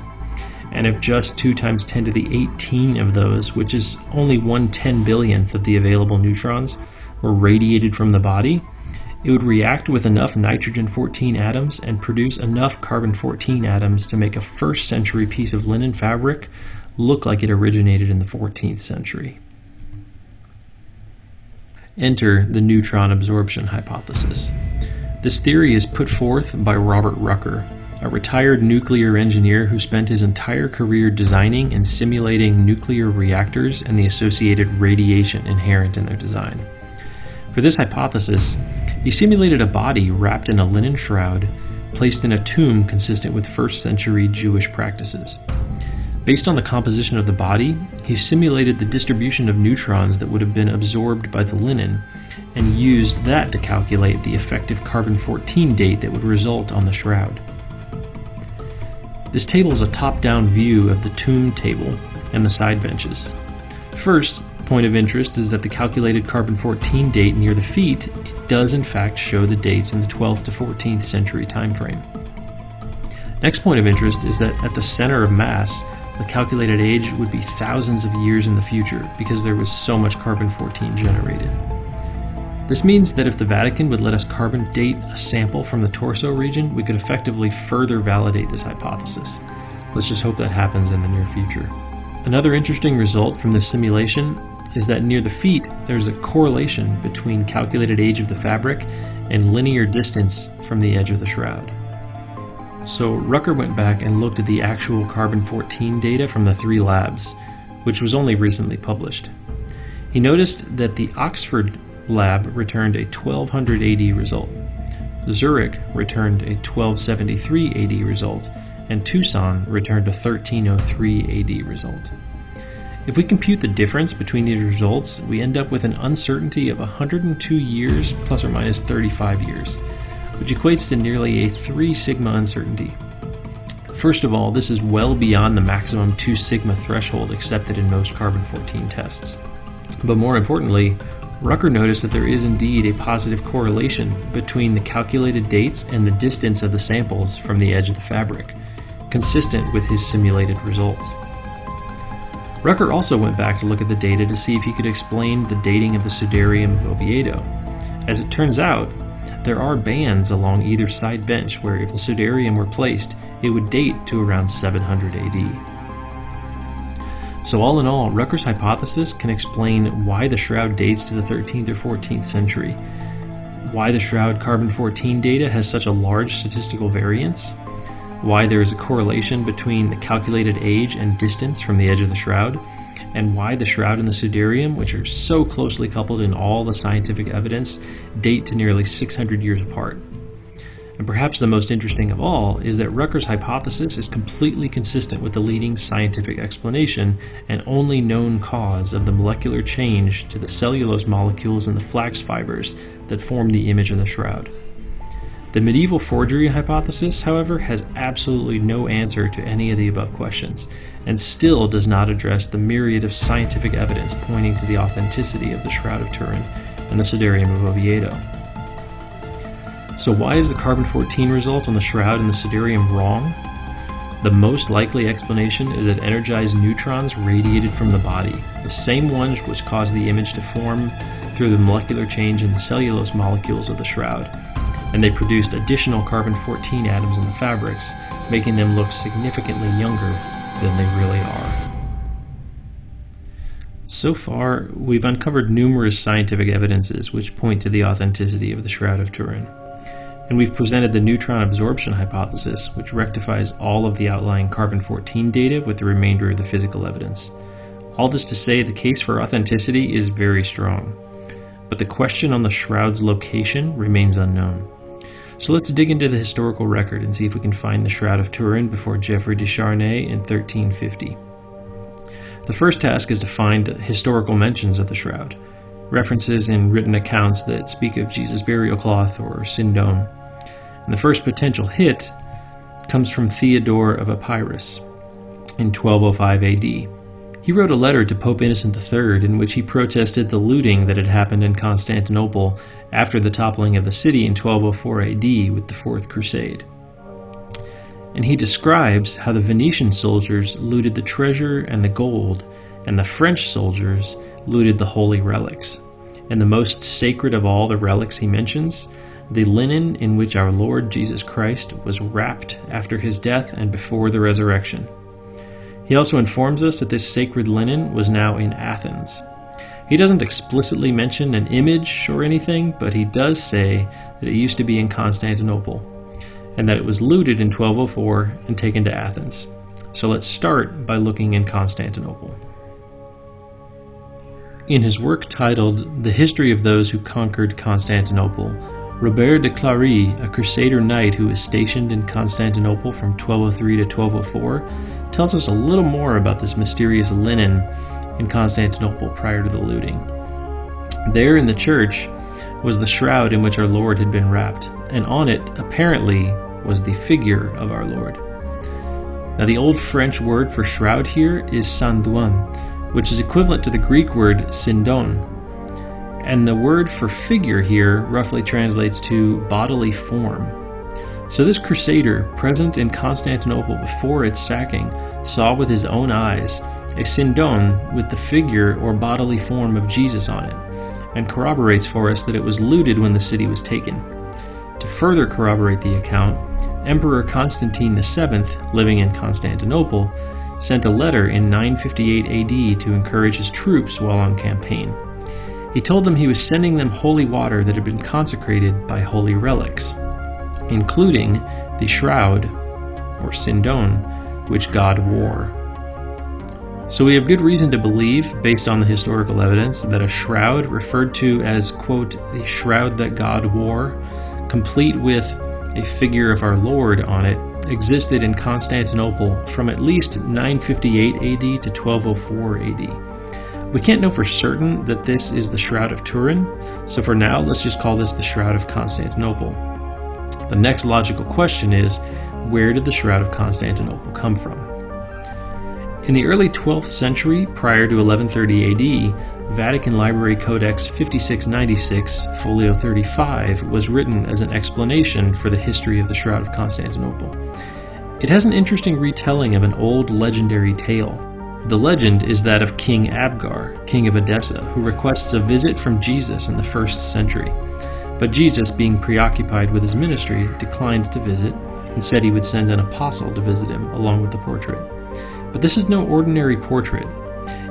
And if just 2 times 10 to the 18 of those, which is only 1/10 billionth of the available neutrons, were radiated from the body, it would react with enough nitrogen-14 atoms and produce enough carbon-14 atoms to make a 1st century piece of linen fabric look like it originated in the 14th century. Enter the neutron absorption hypothesis. This theory is put forth by Robert Rucker, a retired nuclear engineer who spent his entire career designing and simulating nuclear reactors and the associated radiation inherent in their design. For this hypothesis, he simulated a body wrapped in a linen shroud, placed in a tomb consistent with 1st century Jewish practices. Based on the composition of the body, he simulated the distribution of neutrons that would have been absorbed by the linen, and used that to calculate the effective carbon-14 date that would result on the shroud. This table is a top-down view of the tomb table and the side benches. First point of interest is that the calculated carbon-14 date near the feet does in fact show the dates in the 12th to 14th century time frame. Next point of interest is that at the center of mass, the calculated age would be thousands of years in the future because there was so much carbon-14 generated. This means that if the Vatican would let us carbon date a sample from the torso region, we could effectively further validate this hypothesis. Let's just hope that happens in the near future. Another interesting result from this simulation is that near the feet, there's a correlation between calculated age of the fabric and linear distance from the edge of the shroud. So Rucker went back and looked at the actual carbon-14 data from the 3 labs, which was only recently published. He noticed that the Oxford lab returned a 1200 AD result, Zurich returned a 1273 AD result, and Tucson returned a 1303 AD result. If we compute the difference between these results, we end up with an uncertainty of 102 years plus or minus 35 years, which equates to nearly a 3 sigma uncertainty. First of all, this is well beyond the maximum 2 sigma threshold accepted in most carbon-14 tests. But more importantly, Rucker noticed that there is indeed a positive correlation between the calculated dates and the distance of the samples from the edge of the fabric, consistent with his simulated results. Rucker also went back to look at the data to see if he could explain the dating of the Sudarium of Oviedo. As it turns out, there are bands along either side bench where if the Sudarium were placed, it would date to around 700 AD. So all in all, Rucker's hypothesis can explain why the shroud dates to the 13th or 14th century, why the shroud carbon-14 data has such a large statistical variance, why there is a correlation between the calculated age and distance from the edge of the shroud, and why the shroud and the Sudarium, which are so closely coupled in all the scientific evidence, date to nearly 600 years apart. And perhaps the most interesting of all is that Rucker's hypothesis is completely consistent with the leading scientific explanation and only known cause of the molecular change to the cellulose molecules in the flax fibers that form the image of the shroud. The medieval forgery hypothesis, however, has absolutely no answer to any of the above questions, and still does not address the myriad of scientific evidence pointing to the authenticity of the Shroud of Turin and the Sudarium of Oviedo. So why is the carbon-14 result on the shroud and the Sudarium wrong? The most likely explanation is that energized neutrons radiated from the body, the same ones which cause the image to form through the molecular change in the cellulose molecules of the shroud, and they produced additional carbon-14 atoms in the fabrics, making them look significantly younger than they really are. So far, we've uncovered numerous scientific evidences which point to the authenticity of the Shroud of Turin. And we've presented the neutron absorption hypothesis, which rectifies all of the outlying carbon-14 data with the remainder of the physical evidence. All this to say, the case for authenticity is very strong, but the question on the shroud's location remains unknown. So let's dig into the historical record and see if we can find the Shroud of Turin before Geoffroy de Charnay in 1350. The first task is to find historical mentions of the shroud, references in written accounts that speak of Jesus' burial cloth or sindone. And the first potential hit comes from Theodore of Epirus in 1205 AD. He wrote a letter to Pope Innocent III in which he protested the looting that had happened in Constantinople after the toppling of the city in 1204 AD with the Fourth Crusade. And he describes how the Venetian soldiers looted the treasure and the gold, and the French soldiers looted the holy relics. And the most sacred of all the relics he mentions, the linen in which our Lord Jesus Christ was wrapped after his death and before the resurrection. He also informs us that this sacred linen was now in Athens. He doesn't explicitly mention an image or anything, but he does say that it used to be in Constantinople, and that it was looted in 1204 and taken to Athens. So let's start by looking in Constantinople. In his work titled The History of Those Who Conquered Constantinople, Robert de Clary, a crusader knight who was stationed in Constantinople from 1203 to 1204, tells us a little more about this mysterious linen in Constantinople prior to the looting. There in the church was the shroud in which our Lord had been wrapped, and on it, apparently, was the figure of our Lord. Now the old French word for shroud here is sandouin, which is equivalent to the Greek word sindon, and the word for figure here roughly translates to bodily form. So this crusader, present in Constantinople before its sacking, saw with his own eyes a sindon with the figure or bodily form of Jesus on it, and corroborates for us that it was looted when the city was taken. To further corroborate the account, Emperor Constantine VII, living in Constantinople, sent a letter in 958 AD to encourage his troops while on campaign. He told them he was sending them holy water that had been consecrated by holy relics, including the shroud, or sindon, which God wore. So we have good reason to believe, based on the historical evidence, that a shroud referred to as, quote, a shroud that God wore, complete with a figure of our Lord on it, existed in Constantinople from at least 958 AD to 1204 AD. We can't know for certain that this is the Shroud of Turin, so for now let's just call this the Shroud of Constantinople. The next logical question is, where did the Shroud of Constantinople come from? In the early 12th century, prior to 1130 AD, Vatican Library Codex 5696, folio 35, was written as an explanation for the history of the Shroud of Constantinople. It has an interesting retelling of an old legendary tale. The legend is that of King Abgar, king of Edessa, who requests a visit from Jesus in the 1st century. But Jesus, being preoccupied with his ministry, declined to visit and said he would send an apostle to visit him along with the portrait. But this is no ordinary portrait.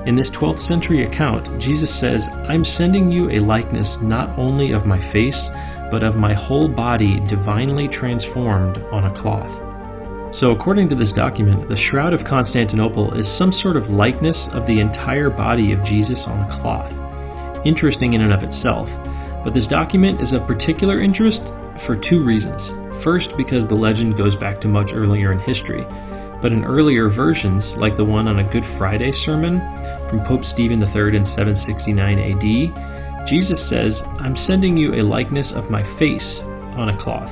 In this 12th century account, Jesus says, "I'm sending you a likeness not only of my face, but of my whole body divinely transformed on a cloth." So according to this document, the Shroud of Constantinople is some sort of likeness of the entire body of Jesus on a cloth. Interesting in and of itself, but this document is of particular interest for two reasons. First, because the legend goes back to much earlier in history, but in earlier versions, like the one on a Good Friday sermon from Pope Stephen III in 769 AD, Jesus says, "I'm sending you a likeness of my face on a cloth."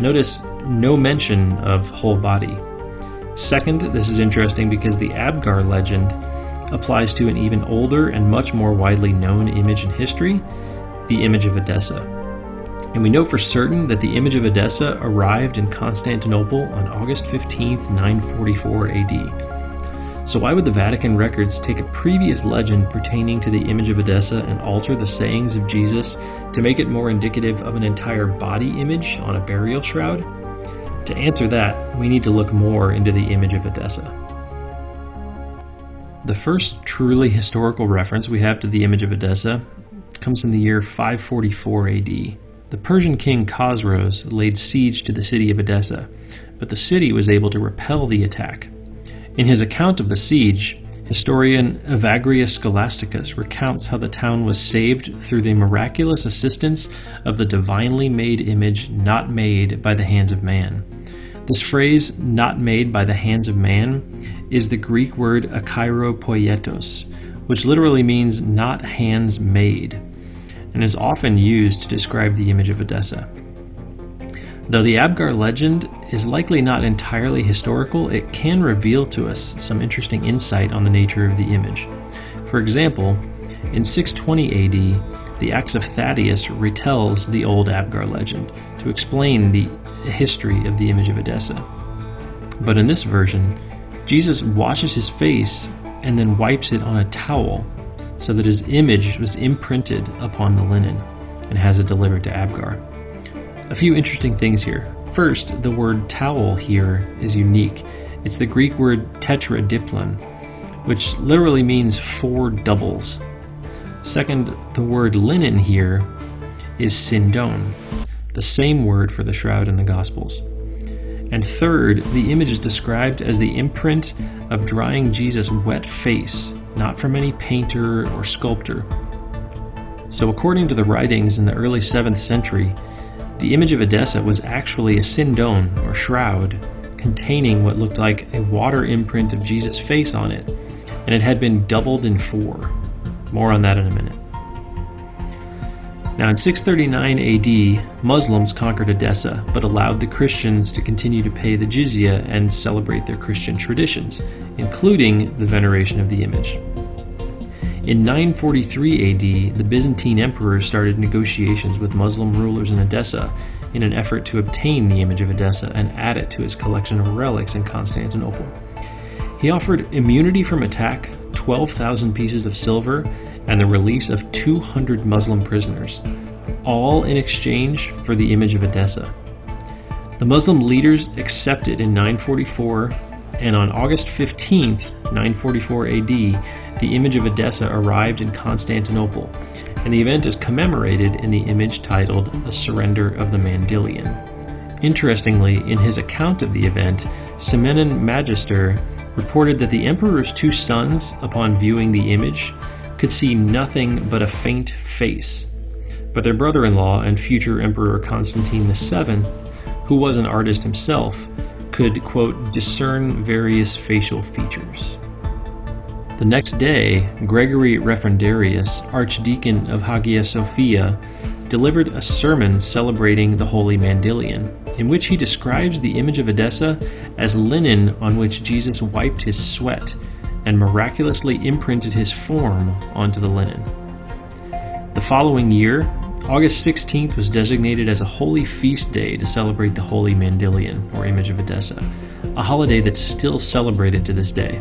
Notice no mention of whole body. Second, this is interesting because the Abgar legend applies to an even older and much more widely known image in history, the image of Edessa. And we know for certain that the image of Edessa arrived in Constantinople on August 15th, 944 AD. So why would the Vatican records take a previous legend pertaining to the image of Edessa and alter the sayings of Jesus to make it more indicative of an entire body image on a burial shroud? To answer that, we need to look more into the image of Edessa. The first truly historical reference we have to the image of Edessa comes in the year 544 AD. The Persian king Khosroes laid siege to the city of Edessa, but the city was able to repel the attack. In his account of the siege, historian Evagrius Scholasticus recounts how the town was saved through the miraculous assistance of the divinely made image not made by the hands of man. This phrase, "not made by the hands of man," is the Greek word akairopoietos, which literally means "not hands made," and is often used to describe the image of Edessa. Though the Abgar legend is likely not entirely historical, it can reveal to us some interesting insight on the nature of the image. For example, in 620 AD, the Acts of Thaddeus retells the old Abgar legend to explain the history of the image of Edessa. But in this version, Jesus washes his face and then wipes it on a towel so that his image was imprinted upon the linen and has it delivered to Abgar. A few interesting things here. First, the word towel here is unique. It's the Greek word tetradiplon, which literally means four doubles. Second, the word linen here is sindon, the same word for the shroud in the Gospels. And third, the image is described as the imprint of drying Jesus' wet face, not from any painter or sculptor. So according to the writings in the early 7th century, the image of Edessa was actually a sindon, or shroud, containing what looked like a water imprint of Jesus' face on it, and it had been doubled in 4. More on that in a minute. Now in 639 AD, Muslims conquered Edessa, but allowed the Christians to continue to pay the jizya and celebrate their Christian traditions, including the veneration of the image. In 943 AD, the Byzantine emperor started negotiations with Muslim rulers in Edessa in an effort to obtain the image of Edessa and add it to his collection of relics in Constantinople. He offered immunity from attack, 12,000 pieces of silver, and the release of 200 Muslim prisoners, all in exchange for the image of Edessa. The Muslim leaders accepted in 944, and on August 15th, 944 AD, the image of Edessa arrived in Constantinople, and the event is commemorated in the image titled The Surrender of the Mandylion. Interestingly, in his account of the event, Simenon Magister reported that the emperor's 2 sons, upon viewing the image, could see nothing but a faint face, but their brother-in-law and future Emperor Constantine VII, who was an artist himself, could, quote, discern various facial features. The next day, Gregory Referendarius, Archdeacon of Hagia Sophia, delivered a sermon celebrating the Holy Mandylion, in which he describes the image of Edessa as linen on which Jesus wiped his sweat and miraculously imprinted his form onto the linen. The following year, August 16th was designated as a holy feast day to celebrate the Holy Mandylion, or image of Edessa, a holiday that's still celebrated to this day.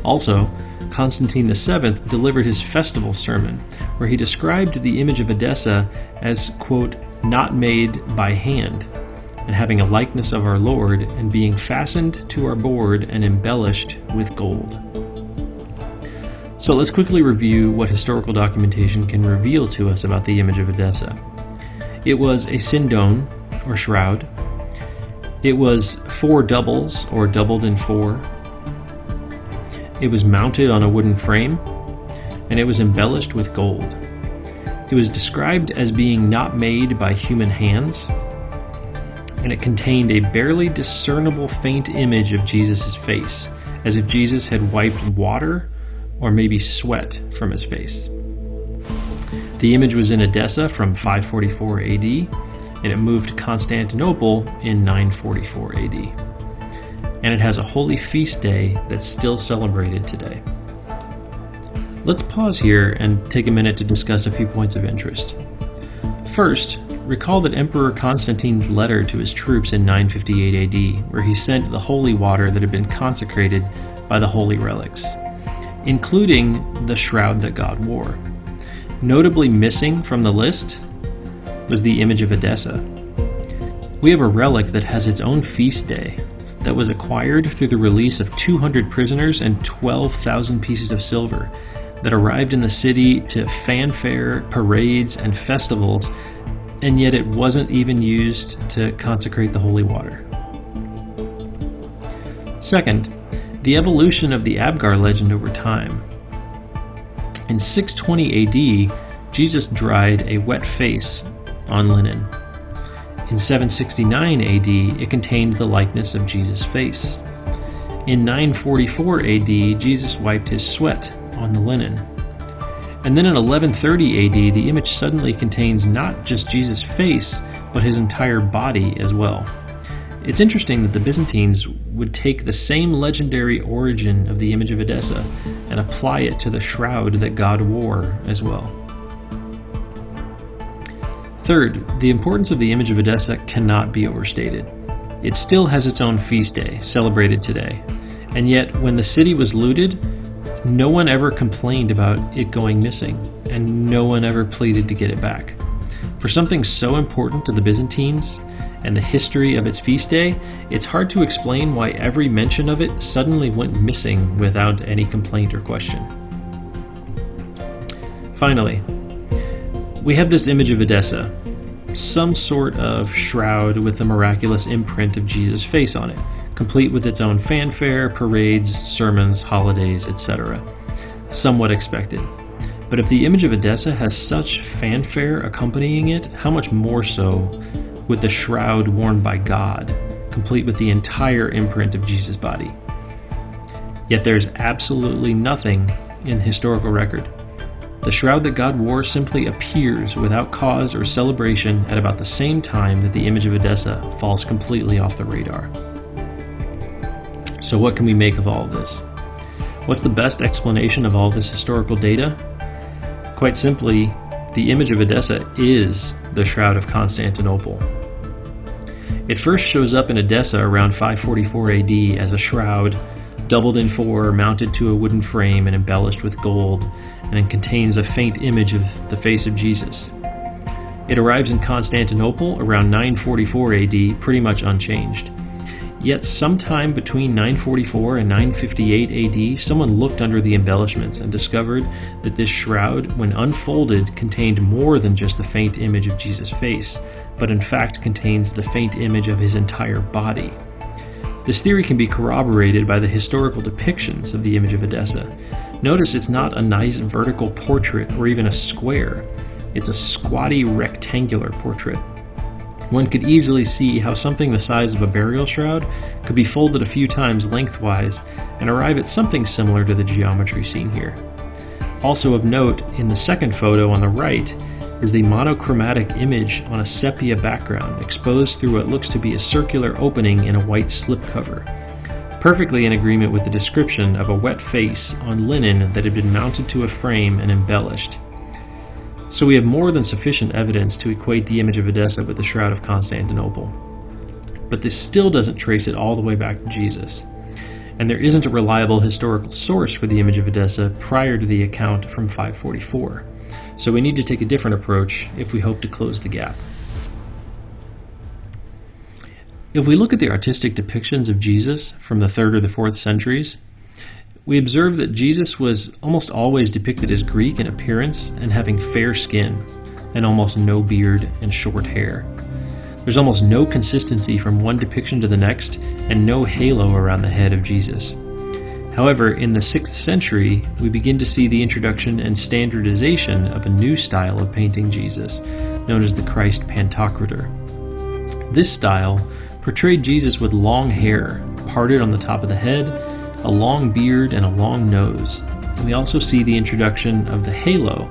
Also, Constantine VII delivered his festival sermon, where he described the image of Edessa as, quote, not made by hand, and having a likeness of our Lord, and being fastened to our board and embellished with gold. So let's quickly review what historical documentation can reveal to us about the image of Edessa. It was a sindone, or shroud. It was 4 doubles, or doubled in 4. It was mounted on a wooden frame, and it was embellished with gold. It was described as being not made by human hands, and it contained a barely discernible faint image of Jesus' face, as if Jesus had wiped water or maybe sweat from his face. The image was in Edessa from 544 AD, and it moved to Constantinople in 944 AD. And it has a holy feast day that's still celebrated today. Let's pause here and take a minute to discuss a few points of interest. First, recall that Emperor Constantine's letter to his troops in 958 AD, where he sent the holy water that had been consecrated by the holy relics, including the shroud that God wore. Notably missing from the list was the image of Edessa. We have a relic that has its own feast day, that was acquired through the release of 200 prisoners and 12,000 pieces of silver, that arrived in the city to fanfare, parades, and festivals, and yet it wasn't even used to consecrate the holy water. Second, the evolution of the Abgar legend over time. In 620 AD, Jesus dried a wet face on linen. In 769 AD, it contained the likeness of Jesus' face. In 944 AD, Jesus wiped his sweat on the linen. And then in 1130 AD, the image suddenly contains not just Jesus' face, but his entire body as well. It's interesting that the Byzantines would take the same legendary origin of the image of Edessa and apply it to the shroud that God wore as well. Third, the importance of the image of Edessa cannot be overstated. It still has its own feast day, celebrated today. And yet, when the city was looted, no one ever complained about it going missing, and no one ever pleaded to get it back. For something so important to the Byzantines and the history of its feast day, it's hard to explain why every mention of it suddenly went missing without any complaint or question. Finally, we have this image of Edessa, some sort of shroud with the miraculous imprint of Jesus' face on it, complete with its own fanfare, parades, sermons, holidays, etc. Somewhat expected. But if the image of Edessa has such fanfare accompanying it, how much more so with the shroud worn by God, complete with the entire imprint of Jesus' body? Yet there's absolutely nothing in the historical record. The shroud that God wore simply appears without cause or celebration at about the same time that the image of Edessa falls completely off the radar. So what can we make of all of this? What's the best explanation of all this historical data? Quite simply, the image of Edessa is the Shroud of Constantinople. It first shows up in Edessa around 544 AD as a shroud, doubled in 4, mounted to a wooden frame and embellished with gold, and it contains a faint image of the face of Jesus. It arrives in Constantinople around 944 AD, pretty much unchanged. Yet sometime between 944 and 958 AD, someone looked under the embellishments and discovered that this shroud, when unfolded, contained more than just the faint image of Jesus' face, but in fact contains the faint image of his entire body. This theory can be corroborated by the historical depictions of the image of Edessa. Notice it's not a nice vertical portrait or even a square. It's a squatty rectangular portrait. One could easily see how something the size of a burial shroud could be folded a few times lengthwise and arrive at something similar to the geometry seen here. Also of note, in the second photo on the right is the monochromatic image on a sepia background exposed through what looks to be a circular opening in a white slipcover, perfectly in agreement with the description of a wet face on linen that had been mounted to a frame and embellished. So we have more than sufficient evidence to equate the image of Edessa with the Shroud of Constantinople. But this still doesn't trace it all the way back to Jesus. and there isn't a reliable historical source for the image of Edessa prior to the account from 544. So we need to take a different approach if we hope to close the gap. If we look at the artistic depictions of Jesus from the 3rd or the 4th centuries, we observe that Jesus was almost always depicted as Greek in appearance and having fair skin, and almost no beard and short hair. There's almost no consistency from one depiction to the next, and no halo around the head of Jesus. However, in the 6th century, we begin to see the introduction and standardization of a new style of painting Jesus, known as the Christ Pantocrator. This style portrayed Jesus with long hair, parted on the top of the head, a long beard, and a long nose. And we also see the introduction of the halo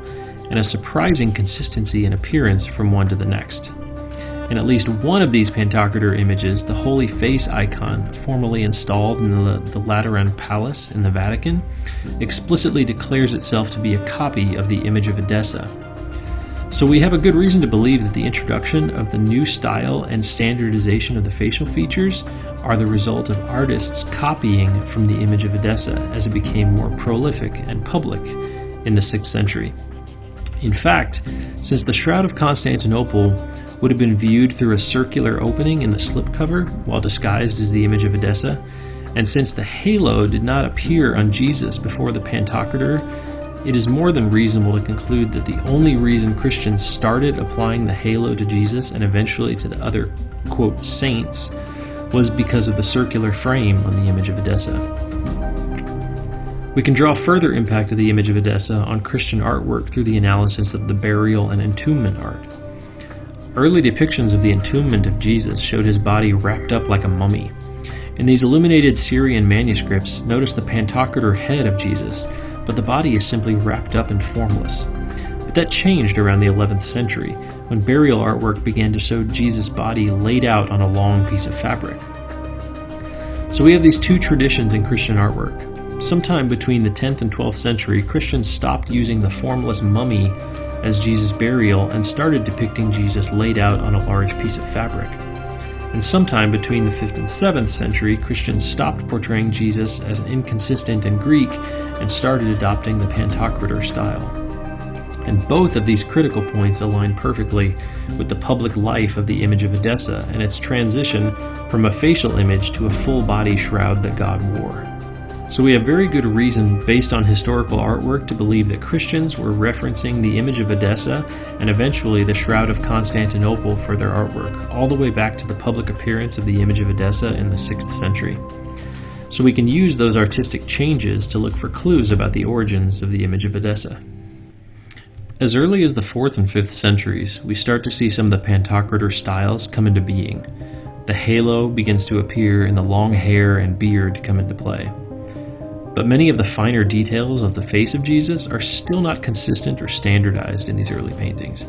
and a surprising consistency in appearance from one to the next. In at least one of these Pantocrator images, the Holy Face icon, formerly installed in the Lateran Palace in the Vatican, explicitly declares itself to be a copy of the image of Edessa. So we have a good reason to believe that the introduction of the new style and standardization of the facial features are the result of artists copying from the image of Edessa as it became more prolific and public in the 6th century. In fact, since the Shroud of Constantinople would have been viewed through a circular opening in the slipcover while disguised as the image of Edessa, and since the halo did not appear on Jesus before the Pantocrator, it is more than reasonable to conclude that the only reason Christians started applying the halo to Jesus and eventually to the other, quote, saints, was because of the circular frame on the image of Edessa. We can draw further impact of the image of Edessa on Christian artwork through the analysis of the burial and entombment art. Early depictions of the entombment of Jesus showed his body wrapped up like a mummy. In these illuminated Syrian manuscripts, notice the Pantocrator head of Jesus, but the body is simply wrapped up and formless. But that changed around the 11th century, when burial artwork began to show Jesus' body laid out on a long piece of fabric. So we have these two traditions in Christian artwork. Sometime between the 10th and 12th century, Christians stopped using the formless mummy as Jesus' burial and started depicting Jesus laid out on a large piece of fabric. And sometime between the 5th and 7th century, Christians stopped portraying Jesus as an inconsistent and Greek and started adopting the Pantocrator style. And both of these critical points align perfectly with the public life of the image of Edessa and its transition from a facial image to a full-body shroud that God wore. So we have very good reason, based on historical artwork, to believe that Christians were referencing the image of Edessa and eventually the Shroud of Constantinople for their artwork, all the way back to the public appearance of the image of Edessa in the 6th century. So we can use those artistic changes to look for clues about the origins of the image of Edessa. As early as the 4th and 5th centuries, we start to see some of the Pantocrator styles come into being. The halo begins to appear and the long hair and beard come into play. But many of the finer details of the face of Jesus are still not consistent or standardized in these early paintings.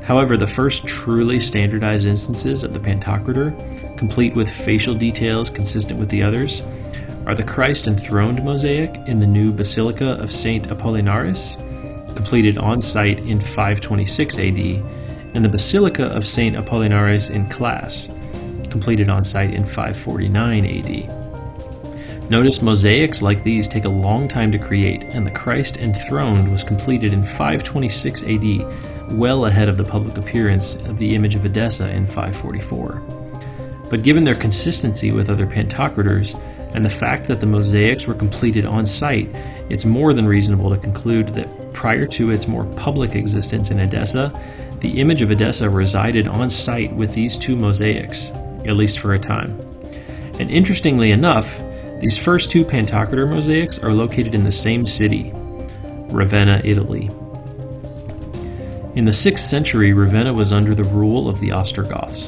However, the first truly standardized instances of the Pantocrator, complete with facial details consistent with the others, are the Christ enthroned mosaic in the new Basilica of St. Apollinaris, completed on site in 526 AD, and the Basilica of St. Apollinaris in Classe, completed on site in 549 AD. Notice mosaics like these take a long time to create, and the Christ enthroned was completed in 526 AD, well ahead of the public appearance of the image of Edessa in 544. But given their consistency with other Pantocrators, and the fact that the mosaics were completed on site, it's more than reasonable to conclude that prior to its more public existence in Edessa, the image of Edessa resided on site with these two mosaics, at least for a time. And interestingly enough, these first two Pantocrator mosaics are located in the same city, Ravenna, Italy. In the 6th century, Ravenna was under the rule of the Ostrogoths.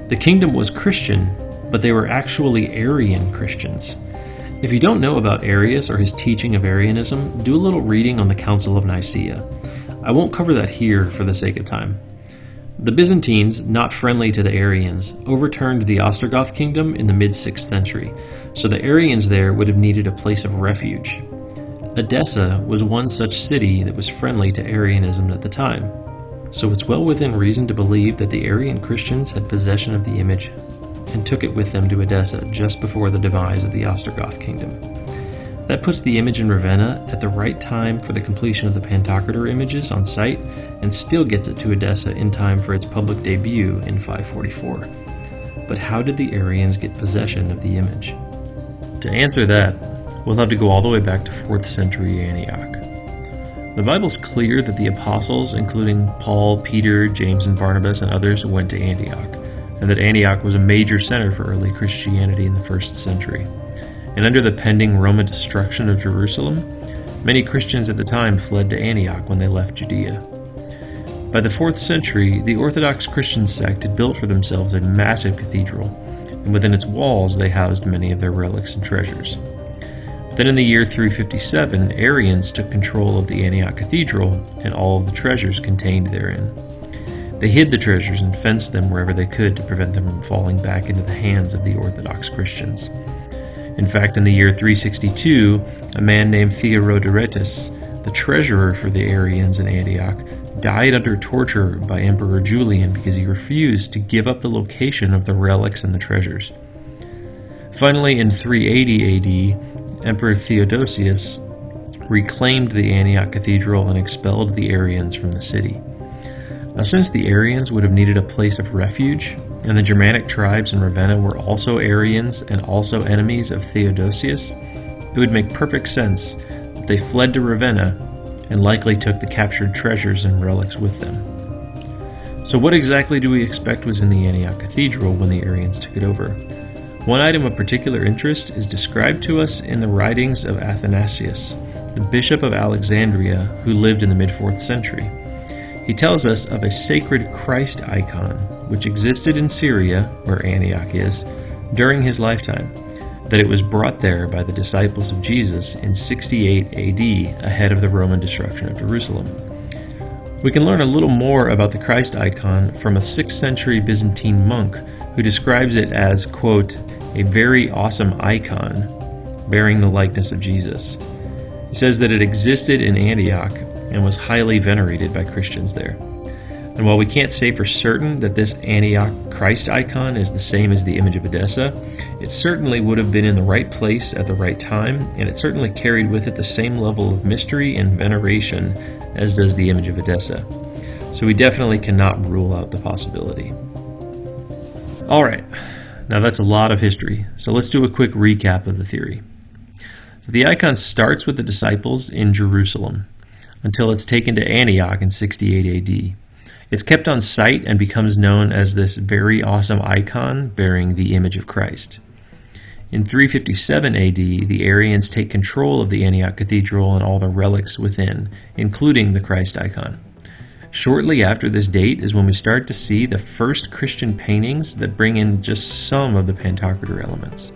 The kingdom was Christian, but they were actually Arian Christians. If you don't know about Arius or his teaching of Arianism, do a little reading on the Council of Nicaea. I won't cover that here for the sake of time. The Byzantines, not friendly to the Arians, overturned the Ostrogoth kingdom in the mid-6th century, so the Arians there would have needed a place of refuge. Edessa was one such city that was friendly to Arianism at the time, so it's well within reason to believe that the Arian Christians had possession of the image and took it with them to Edessa just before the demise of the Ostrogoth kingdom. That puts the image in Ravenna at the right time for the completion of the Pantocrator images on site, and still gets it to Edessa in time for its public debut in 544. But how did the Arians get possession of the image? To answer that, we'll have to go all the way back to 4th century Antioch. The Bible's clear that the apostles, including Paul, Peter, James, and Barnabas, and others, went to Antioch, and that Antioch was a major center for early Christianity in the 1st century. And under the pending Roman destruction of Jerusalem, many Christians at the time fled to Antioch when they left Judea. By the 4th century, the Orthodox Christian sect had built for themselves a massive cathedral, and within its walls they housed many of their relics and treasures. Then in the year 357, Arians took control of the Antioch Cathedral and all of the treasures contained therein. They hid the treasures and fenced them wherever they could to prevent them from falling back into the hands of the Orthodox Christians. In fact, in the year 362, a man named Theodoretus, the treasurer for the Arians in Antioch, died under torture by Emperor Julian because he refused to give up the location of the relics and the treasures. Finally, in 380 AD, Emperor Theodosius reclaimed the Antioch Cathedral and expelled the Arians from the city. Now, since the Arians would have needed a place of refuge, and the Germanic tribes in Ravenna were also Arians and also enemies of Theodosius, it would make perfect sense that they fled to Ravenna and likely took the captured treasures and relics with them. So what exactly do we expect was in the Antioch Cathedral when the Arians took it over? One item of particular interest is described to us in the writings of Athanasius, the Bishop of Alexandria, who lived in the mid-4th century. He tells us of a sacred Christ icon which existed in Syria, where Antioch is, during his lifetime, that it was brought there by the disciples of Jesus in 68 AD, ahead of the Roman destruction of Jerusalem. We can learn a little more about the Christ icon from a 6th century Byzantine monk who describes it as, quote, a very awesome icon bearing the likeness of Jesus. He says that it existed in Antioch and was highly venerated by Christians there. And while we can't say for certain that this Antioch Christ icon is the same as the image of Edessa, it certainly would have been in the right place at the right time, and it certainly carried with it the same level of mystery and veneration as does the image of Edessa. So we definitely cannot rule out the possibility. Alright, now that's a lot of history, so let's do a quick recap of the theory. So the icon starts with the disciples in Jerusalem until it's taken to Antioch in 68 AD. It's kept on site and becomes known as this very awesome icon bearing the image of Christ. In 357 AD, the Arians take control of the Antioch Cathedral and all the relics within, including the Christ icon. Shortly after this date is when we start to see the first Christian paintings that bring in just some of the Pantocrator elements.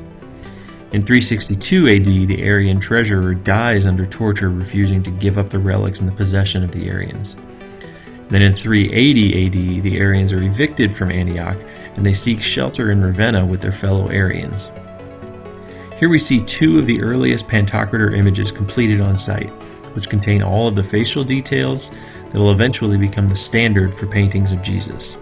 In 362 AD, the Arian treasurer dies under torture, refusing to give up the relics in the possession of the Arians. Then in 380 AD, the Arians are evicted from Antioch, and they seek shelter in Ravenna with their fellow Arians. Here we see two of the earliest Pantocrator images completed on site, which contain all of the facial details that will eventually become the standard for paintings of Jesus.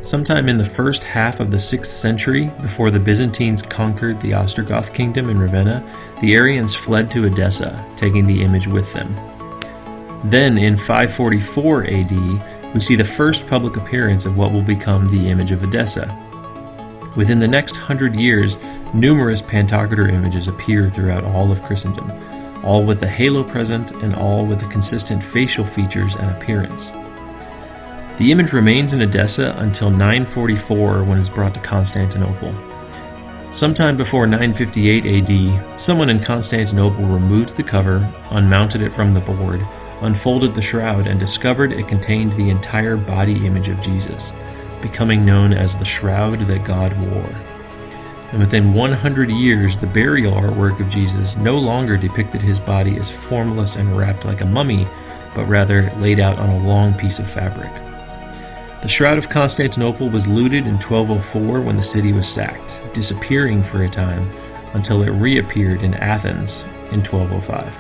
Sometime in the first half of the 6th century, before the Byzantines conquered the Ostrogoth kingdom in Ravenna, the Arians fled to Edessa, taking the image with them. Then, in 544 AD, we see the first public appearance of what will become the image of Edessa. Within the next 100 years, numerous Pantocrator images appear throughout all of Christendom, all with the halo present and all with the consistent facial features and appearance. The image remains in Edessa until 944, when it's brought to Constantinople. Sometime before 958 AD, someone in Constantinople removed the cover, unmounted it from the board, unfolded the shroud, and discovered it contained the entire body image of Jesus, becoming known as the Shroud that God wore. And within 100 years, the burial artwork of Jesus no longer depicted his body as formless and wrapped like a mummy, but rather laid out on a long piece of fabric. The Shroud of Constantinople was looted in 1204 when the city was sacked, disappearing for a time until it reappeared in Athens in 1205.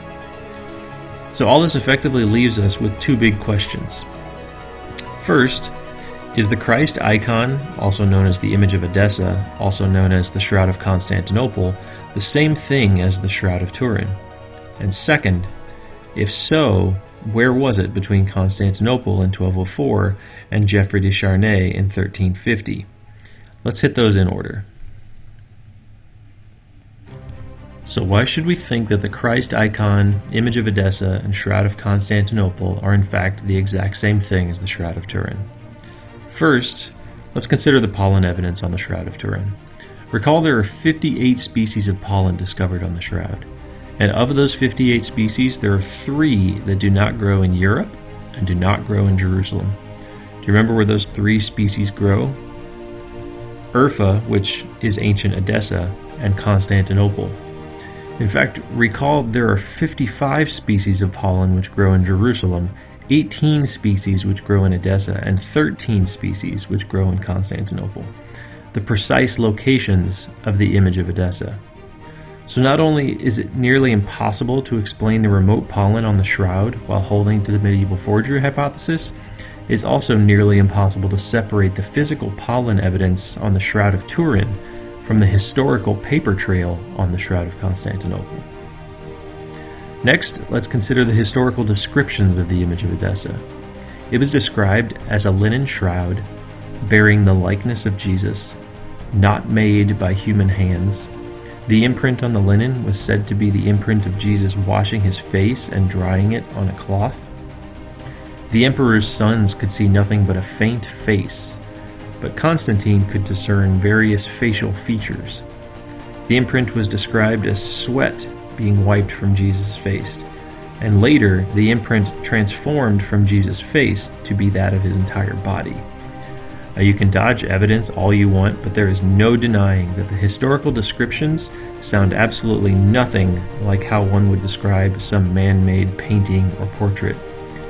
So all this effectively leaves us with two big questions. First, Is the Christ icon, also known as the image of Edessa, also known as the Shroud of Constantinople, the same thing as the Shroud of Turin? And second, if so, where was it between Constantinople in 1204 and Geoffrey de Charnay in 1350? Let's hit those in order. So why should we think that the Christ icon, image of Edessa, and Shroud of Constantinople are in fact the exact same thing as the Shroud of Turin? First, let's consider the pollen evidence on the Shroud of Turin. Recall there are 58 species of pollen discovered on the shroud. And of those 58 species, there are 3 that do not grow in Europe and do not grow in Jerusalem. Do you remember where those 3 species grow? Urfa, which is ancient Edessa, and Constantinople. In fact, recall there are 55 species of pollen which grow in Jerusalem, 18 species which grow in Edessa, and 13 species which grow in Constantinople. The precise locations of the image of Edessa. So not only is it nearly impossible to explain the remote pollen on the shroud while holding to the medieval forgery hypothesis, it's also nearly impossible to separate the physical pollen evidence on the Shroud of Turin from the historical paper trail on the Shroud of Constantinople. Next, let's consider the historical descriptions of the image of Edessa. It was described as a linen shroud bearing the likeness of Jesus, not made by human hands. The imprint on the linen was said to be the imprint of Jesus washing his face and drying it on a cloth. The emperor's sons could see nothing but a faint face, but Constantine could discern various facial features. The imprint was described as sweat being wiped from Jesus' face, and later the imprint transformed from Jesus' face to be that of his entire body. Now, you can dodge evidence all you want, but there is no denying that the historical descriptions sound absolutely nothing like how one would describe some man-made painting or portrait,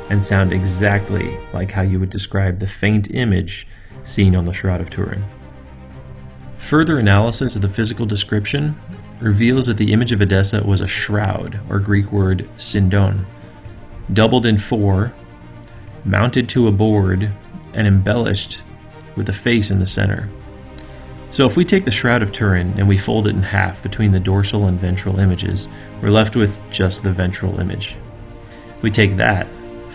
and sound exactly like how you would describe the faint image seen on the Shroud of Turin. Further analysis of the physical description reveals that the image of Edessa was a shroud, or Greek word sindon, doubled in 4, mounted to a board, and embellished with a face in the center. So if we take the Shroud of Turin and we fold it in half between the dorsal and ventral images, we're left with just the ventral image. If we take that,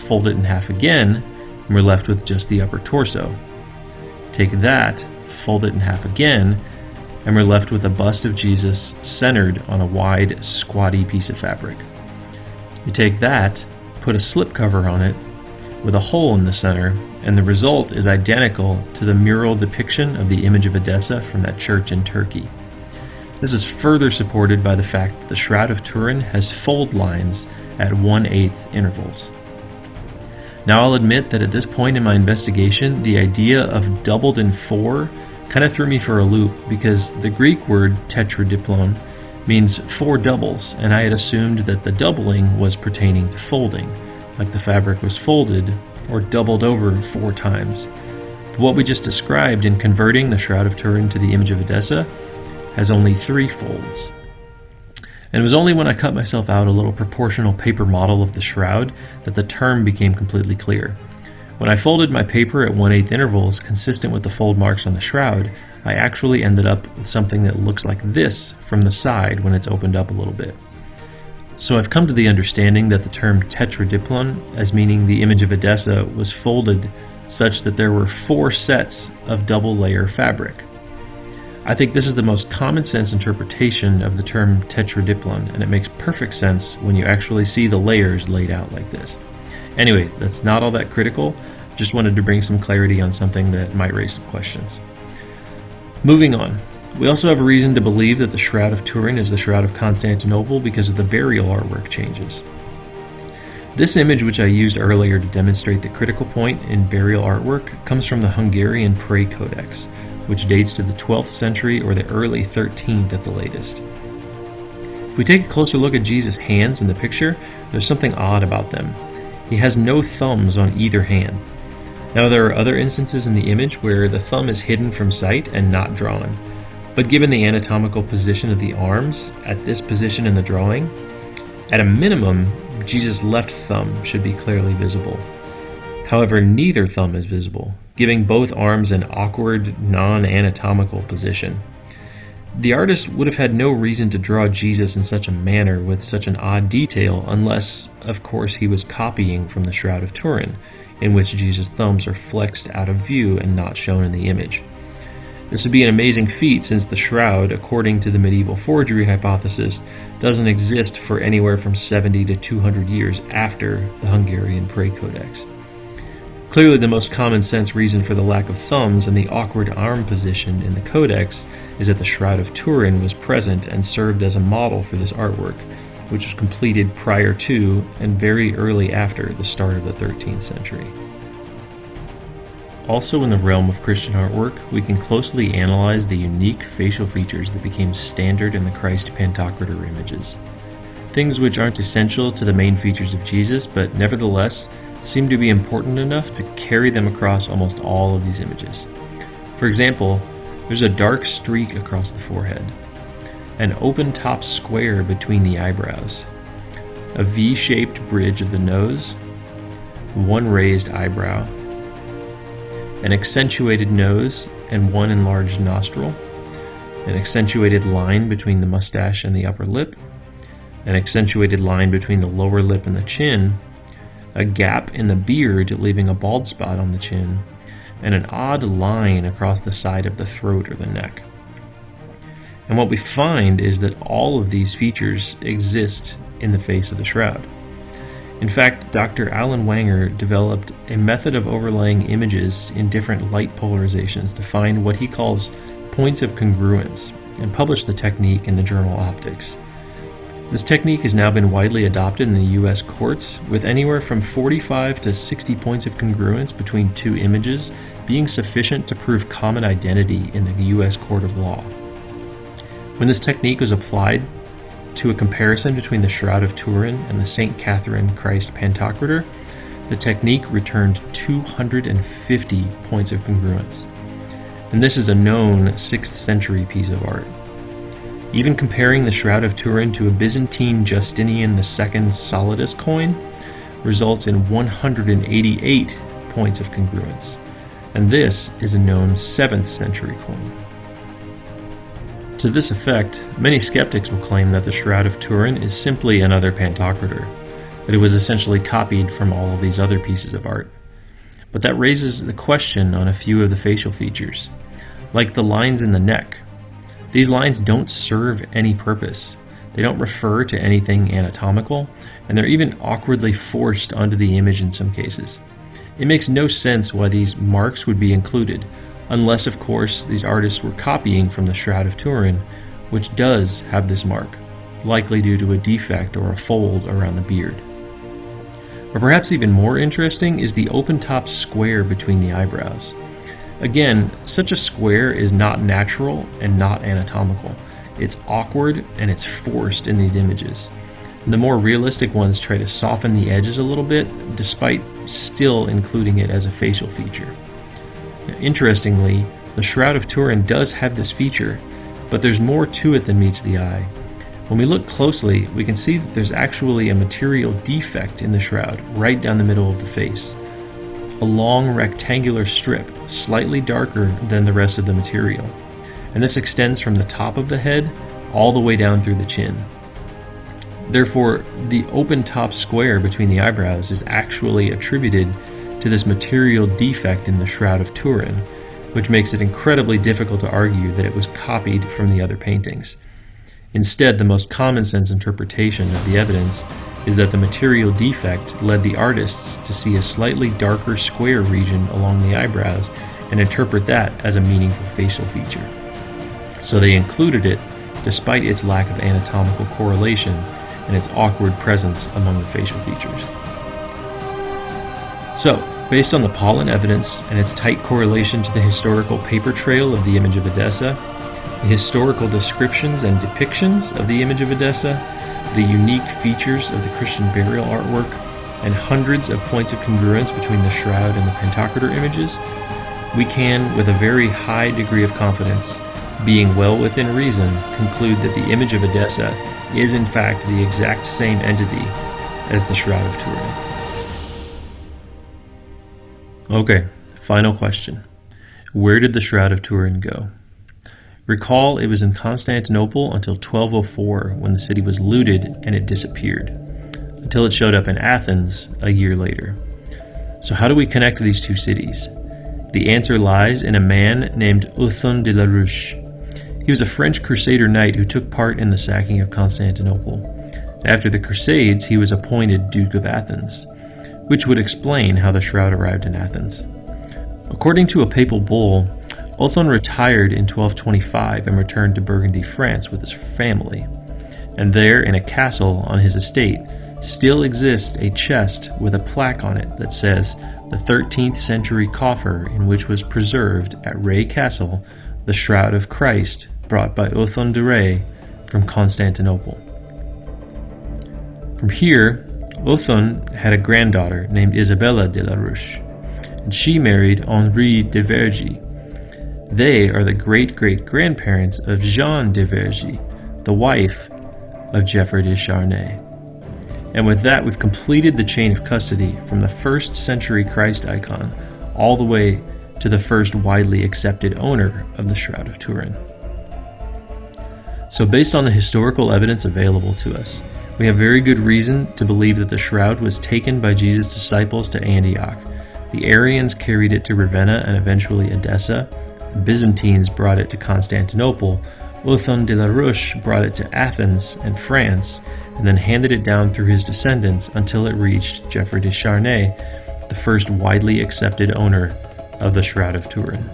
fold it in half again, and we're left with just the upper torso. Take that, fold it in half again, and we're left with a bust of Jesus centered on a wide, squatty piece of fabric. You take that, put a slipcover on it with a hole in the center, and the result is identical to the mural depiction of the image of Edessa from that church in Turkey. This is further supported by the fact that the Shroud of Turin has fold lines at 1/8 intervals. Now I'll admit that at this point in my investigation, the idea of doubled in 4 kind of threw me for a loop, because the Greek word tetradiplon means 4 doubles, and I had assumed that the doubling was pertaining to folding, like the fabric was folded or doubled over 4 times. But what we just described in converting the Shroud of Turin to the image of Edessa has only 3 folds. And it was only when I cut myself out a little proportional paper model of the shroud that the term became completely clear. When I folded my paper at 1/8 intervals consistent with the fold marks on the shroud, I actually ended up with something that looks like this from the side when it's opened up a little bit. So I've come to the understanding that the term tetradiplon, as meaning the image of Edessa, was folded such that there were 4 sets of double layer fabric. I think this is the most common sense interpretation of the term tetradiplon, and it makes perfect sense when you actually see the layers laid out like this. Anyway, that's not all that critical. Just wanted to bring some clarity on something that might raise some questions. Moving on. We also have a reason to believe that the Shroud of Turin is the Shroud of Constantinople because of the burial artwork changes. This image, which I used earlier to demonstrate the critical point in burial artwork, comes from the Hungarian Prey Codex, which dates to the 12th century or the early 13th at the latest. If we take a closer look at Jesus' hands in the picture, there's something odd about them. He has no thumbs on either hand. Now there are other instances in the image where the thumb is hidden from sight and not drawn, but given the anatomical position of the arms at this position in the drawing, at a minimum, Jesus' left thumb should be clearly visible. However, neither thumb is visible, giving both arms an awkward, non-anatomical position. The artist would have had no reason to draw Jesus in such a manner with such an odd detail unless, of course, he was copying from the Shroud of Turin, in which Jesus' thumbs are flexed out of view and not shown in the image. This would be an amazing feat since the shroud, according to the medieval forgery hypothesis, doesn't exist for anywhere from 70 to 200 years after the Hungarian Prey Codex. Clearly, the most common sense reason for the lack of thumbs and the awkward arm position in the Codex is that the Shroud of Turin was present and served as a model for this artwork, which was completed prior to and very early after the start of the 13th century. Also in the realm of Christian artwork, we can closely analyze the unique facial features that became standard in the Christ Pantocrator images. Things which aren't essential to the main features of Jesus, but nevertheless seem to be important enough to carry them across almost all of these images. For example, there's a dark streak across the forehead, an open-top square between the eyebrows, a V-shaped bridge of the nose, one raised eyebrow, an accentuated nose and one enlarged nostril, an accentuated line between the mustache and the upper lip, an accentuated line between the lower lip and the chin, a gap in the beard leaving a bald spot on the chin, and an odd line across the side of the throat or the neck. And what we find is that all of these features exist in the face of the shroud. In fact, Dr. Alan Wanger developed a method of overlaying images in different light polarizations to find what he calls points of congruence, and published the technique in the journal Optics. This technique has now been widely adopted in the U.S. courts, with anywhere from 45 to 60 points of congruence between two images being sufficient to prove common identity in the U.S. court of law. When this technique was applied to a comparison between the Shroud of Turin and the St. Catherine Christ Pantocrator, the technique returned 250 points of congruence. And this is a known 6th century piece of art. Even comparing the Shroud of Turin to a Byzantine Justinian II solidus coin results in 188 points of congruence. And this is a known 7th century coin. To this effect, many skeptics will claim that the Shroud of Turin is simply another Pantocrator, that it was essentially copied from all of these other pieces of art. But that raises the question on a few of the facial features, like the lines in the neck. These lines don't serve any purpose. They don't refer to anything anatomical, and they're even awkwardly forced onto the image in some cases. It makes no sense why these marks would be included, unless, of course, these artists were copying from the Shroud of Turin, which does have this mark, likely due to a defect or a fold around the beard. But perhaps even more interesting is the open-top square between the eyebrows. Again, such a square is not natural and not anatomical. It's awkward and it's forced in these images. The more realistic ones try to soften the edges a little bit, despite still including it as a facial feature. Now, interestingly, the Shroud of Turin does have this feature, but there's more to it than meets the eye. When we look closely, we can see that there's actually a material defect in the shroud right down the middle of the face. A long rectangular strip, slightly darker than the rest of the material. And this extends from the top of the head all the way down through the chin. Therefore, the open top square between the eyebrows is actually attributed to this material defect in the Shroud of Turin, which makes it incredibly difficult to argue that it was copied from the other paintings. Instead, the most common sense interpretation of the evidence is that the material defect led the artists to see a slightly darker square region along the eyebrows and interpret that as a meaningful facial feature. So they included it despite its lack of anatomical correlation and its awkward presence among the facial features. So, based on the pollen evidence and its tight correlation to the historical paper trail of the image of Edessa, the historical descriptions and depictions of the image of Edessa, the unique features of the Christian burial artwork, and hundreds of points of congruence between the Shroud and the Pantocrator images, we can, with a very high degree of confidence, being well within reason, conclude that the image of Edessa is in fact the exact same entity as the Shroud of Turin. Okay, final question. Where did the Shroud of Turin go? Recall it was in Constantinople until 1204 when the city was looted and it disappeared, until it showed up in Athens a year later. So how do we connect these two cities? The answer lies in a man named Othon de la Ruche. He was a French crusader knight who took part in the sacking of Constantinople. After the Crusades, he was appointed Duke of Athens, which would explain how the shroud arrived in Athens. According to a papal bull, Othon retired in 1225 and returned to Burgundy, France with his family. And there, in a castle on his estate, still exists a chest with a plaque on it that says the 13th century coffer in which was preserved at Ré Castle the Shroud of Christ brought by Othon de Ré from Constantinople. From here, Othon had a granddaughter named Isabella de la Ruche, and she married Henri de Vergy. They are the great-great-grandparents of Jeanne de Vergy, the wife of Geoffroy de Charnay. And with that, we've completed the chain of custody from the 1st century Christ icon all the way to the first widely accepted owner of the Shroud of Turin. So based on the historical evidence available to us, we have very good reason to believe that the shroud was taken by Jesus' disciples to Antioch. The Arians carried it to Ravenna and eventually Edessa. The Byzantines brought it to Constantinople. Othon de la Ruche brought it to Athens and France, and then handed it down through his descendants until it reached Geoffroy de Charnay, the first widely accepted owner of the Shroud of Turin.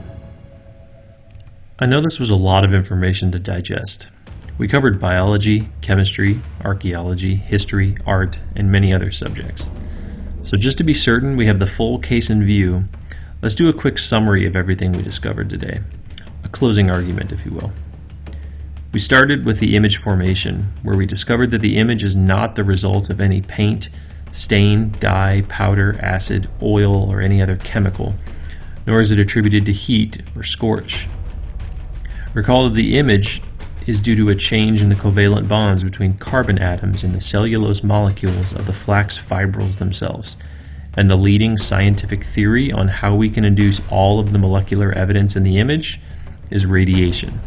I know this was a lot of information to digest. We covered biology, chemistry, archaeology, history, art, and many other subjects. So just to be certain we have the full case in view, let's do a quick summary of everything we discovered today. A closing argument, if you will. We started with the image formation, where we discovered that the image is not the result of any paint, stain, dye, powder, acid, oil, or any other chemical, nor is it attributed to heat or scorch. Recall that the image is due to a change in the covalent bonds between carbon atoms in the cellulose molecules of the flax fibrils themselves, and the leading scientific theory on how we can induce all of the molecular evidence in the image is radiation.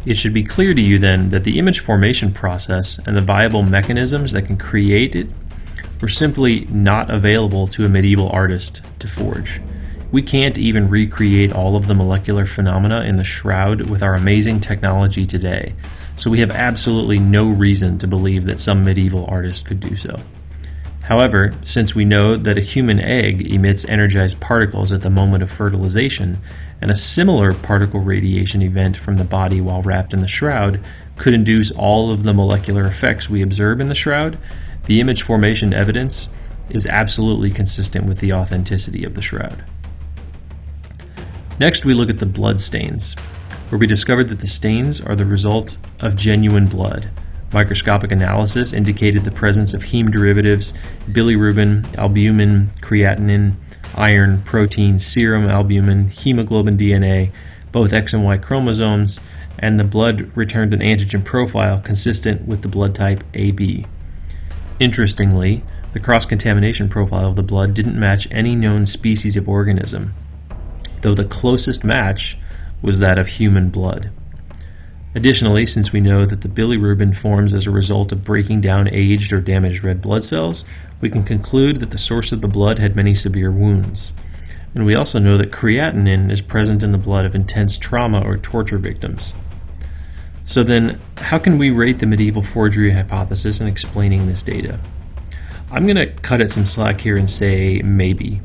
It should be clear to you then that the image formation process and the viable mechanisms that can create it were simply not available to a medieval artist to forge. We can't even recreate all of the molecular phenomena in the shroud with our amazing technology today, so we have absolutely no reason to believe that some medieval artist could do so. However, since we know that a human egg emits energized particles at the moment of fertilization, and a similar particle radiation event from the body while wrapped in the shroud could induce all of the molecular effects we observe in the shroud, the image formation evidence is absolutely consistent with the authenticity of the shroud. Next, we look at the blood stains, where we discovered that the stains are the result of genuine blood. Microscopic analysis indicated the presence of heme derivatives, bilirubin, albumin, creatinine, iron, protein, serum albumin, hemoglobin DNA, both X and Y chromosomes, and the blood returned an antigen profile consistent with the blood type AB. Interestingly, the cross-contamination profile of the blood didn't match any known species of organism, though the closest match was that of human blood. Additionally, since we know that the bilirubin forms as a result of breaking down aged or damaged red blood cells, we can conclude that the source of the blood had many severe wounds. And we also know that creatinine is present in the blood of intense trauma or torture victims. So then, how can we rate the medieval forgery hypothesis in explaining this data? I'm going to cut it some slack here and say maybe.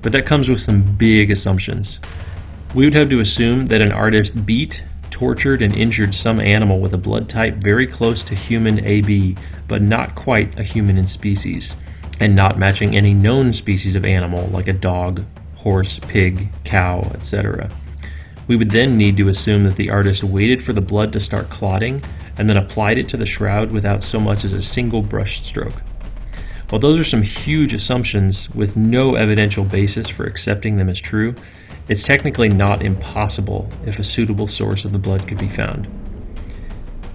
But that comes with some big assumptions. We would have to assume that an artist beat, tortured, and injured some animal with a blood type very close to human AB, but not quite a human in species, and not matching any known species of animal like a dog, horse, pig, cow, etc. We would then need to assume that the artist waited for the blood to start clotting and then applied it to the shroud without so much as a single brush stroke. While those are some huge assumptions with no evidential basis for accepting them as true, it's technically not impossible if a suitable source of the blood could be found.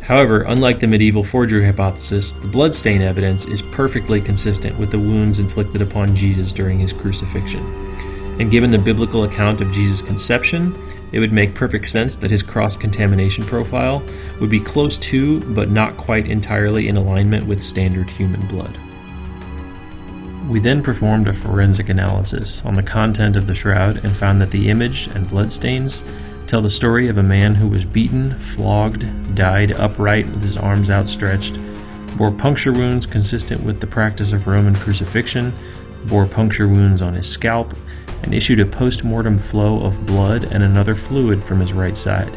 However, unlike the medieval forgery hypothesis, the bloodstain evidence is perfectly consistent with the wounds inflicted upon Jesus during his crucifixion. and given the biblical account of Jesus' conception, it would make perfect sense that his cross-contamination profile would be close to, but not quite entirely in alignment with standard human blood. We then performed a forensic analysis on the content of the shroud and found that the image and bloodstains tell the story of a man who was beaten, flogged, died upright with his arms outstretched, bore puncture wounds consistent with the practice of Roman crucifixion, bore puncture wounds on his scalp, and issued a post-mortem flow of blood and another fluid from his right side.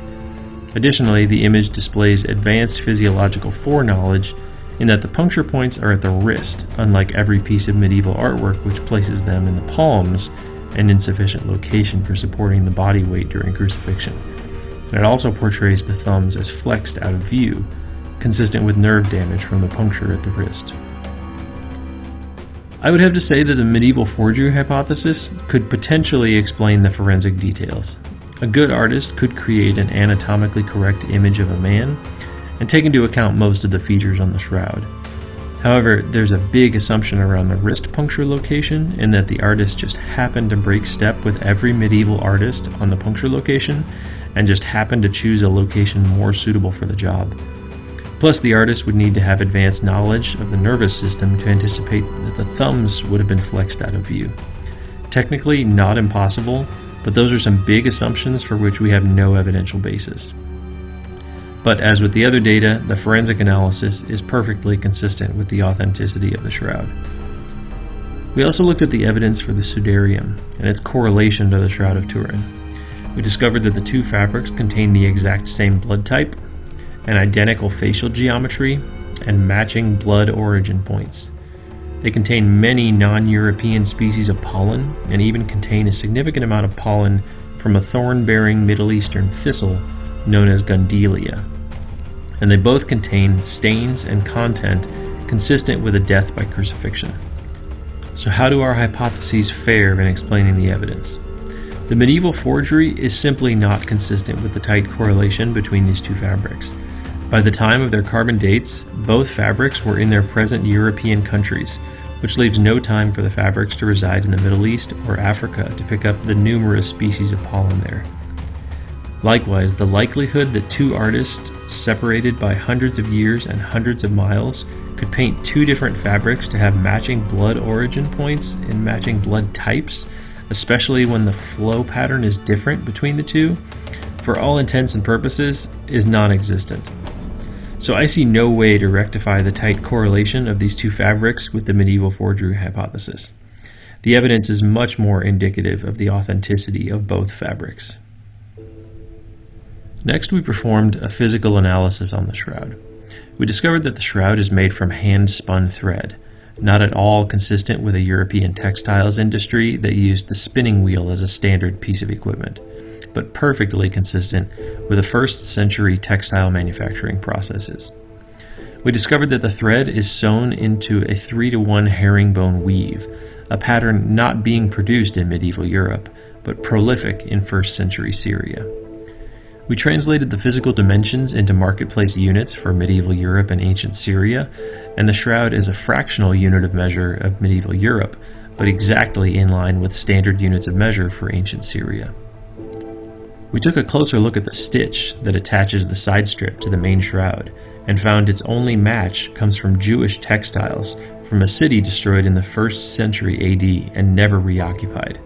Additionally, the image displays advanced physiological foreknowledge in that the puncture points are at the wrist, unlike every piece of medieval artwork which places them in the palms, an insufficient location for supporting the body weight during crucifixion. And it also portrays the thumbs as flexed out of view, consistent with nerve damage from the puncture at the wrist. I would have to say that the medieval forgery hypothesis could potentially explain the forensic details. A good artist could create an anatomically correct image of a man and take into account most of the features on the shroud. However, there's a big assumption around the wrist puncture location in that the artist just happened to break step with every medieval artist on the puncture location and just happened to choose a location more suitable for the job. Plus, the artist would need to have advanced knowledge of the nervous system to anticipate that the thumbs would have been flexed out of view. Technically not impossible, but those are some big assumptions for which we have no evidential basis. But as with the other data, the forensic analysis is perfectly consistent with the authenticity of the shroud. We also looked at the evidence for the Sudarium and its correlation to the Shroud of Turin. We discovered that the two fabrics contain the exact same blood type, an identical facial geometry, and matching blood origin points. They contain many non-European species of pollen and even contain a significant amount of pollen from a thorn-bearing Middle Eastern thistle known as Gundelia. And they both contain stains and content consistent with a death by crucifixion. So how do our hypotheses fare in explaining the evidence? The medieval forgery is simply not consistent with the tight correlation between these two fabrics. By the time of their carbon dates, both fabrics were in their present European countries, which leaves no time for the fabrics to reside in the Middle East or Africa to pick up the numerous species of pollen there. Likewise, the likelihood that two artists separated by hundreds of years and hundreds of miles could paint two different fabrics to have matching blood origin points and matching blood types, especially when the flow pattern is different between the two, for all intents and purposes, is non-existent. So I see no way to rectify the tight correlation of these two fabrics with the medieval forgery hypothesis. The evidence is much more indicative of the authenticity of both fabrics. Next, we performed a physical analysis on the shroud. We discovered that the shroud is made from hand-spun thread, not at all consistent with a European textiles industry that used the spinning wheel as a standard piece of equipment, but perfectly consistent with the first-century textile manufacturing processes. We discovered that the thread is sewn into a 3-to-1 herringbone weave, a pattern not being produced in medieval Europe, but prolific in first-century Syria. We translated the physical dimensions into marketplace units for medieval Europe and ancient Syria, and the shroud is a fractional unit of measure of medieval Europe, but exactly in line with standard units of measure for ancient Syria. We took a closer look at the stitch that attaches the side strip to the main shroud, and found its only match comes from Jewish textiles from a city destroyed in the 1st century AD and never reoccupied.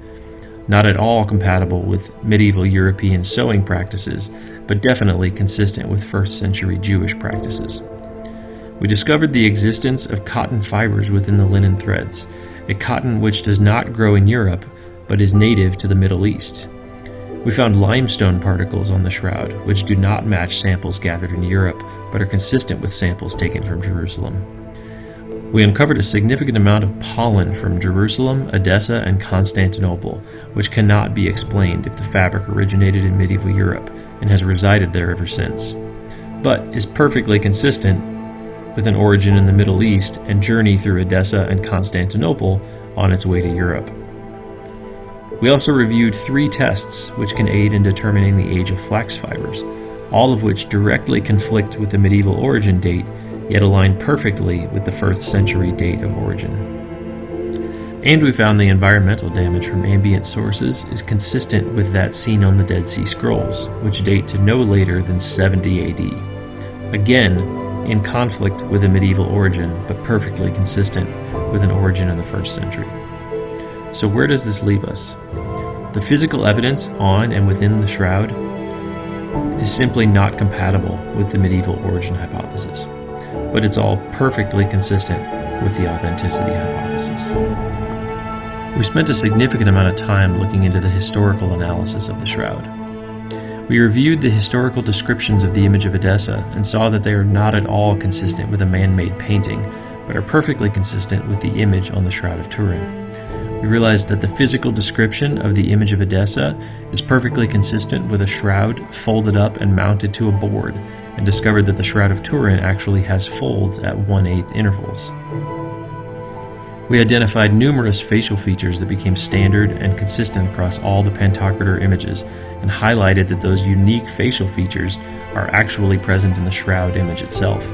Not at all compatible with medieval European sewing practices, but definitely consistent with 1st century Jewish practices. We discovered the existence of cotton fibers within the linen threads, a cotton which does not grow in Europe, but is native to the Middle East. We found limestone particles on the shroud, which do not match samples gathered in Europe, but are consistent with samples taken from Jerusalem. We uncovered a significant amount of pollen from Jerusalem, Edessa, and Constantinople, which cannot be explained if the fabric originated in medieval Europe and has resided there ever since, but is perfectly consistent with an origin in the Middle East and journey through Edessa and Constantinople on its way to Europe. We also reviewed 3 tests which can aid in determining the age of flax fibers, all of which directly conflict with the medieval origin date, yet align perfectly with the 1st century date of origin. And we found the environmental damage from ambient sources is consistent with that seen on the Dead Sea Scrolls, which date to no later than 70 AD. Again, in conflict with a medieval origin, but perfectly consistent with an origin in the 1st century. So where does this leave us? The physical evidence on and within the shroud is simply not compatible with the medieval origin hypothesis, but it's all perfectly consistent with the authenticity hypothesis. We spent a significant amount of time looking into the historical analysis of the shroud. We reviewed the historical descriptions of the image of Edessa and saw that they are not at all consistent with a man-made painting, but are perfectly consistent with the image on the Shroud of Turin. We realized that the physical description of the image of Edessa is perfectly consistent with a shroud folded up and mounted to a board, and discovered that the Shroud of Turin actually has folds at 1/8 intervals. We identified numerous facial features that became standard and consistent across all the Pantocrator images, and highlighted that those unique facial features are actually present in the shroud image itself.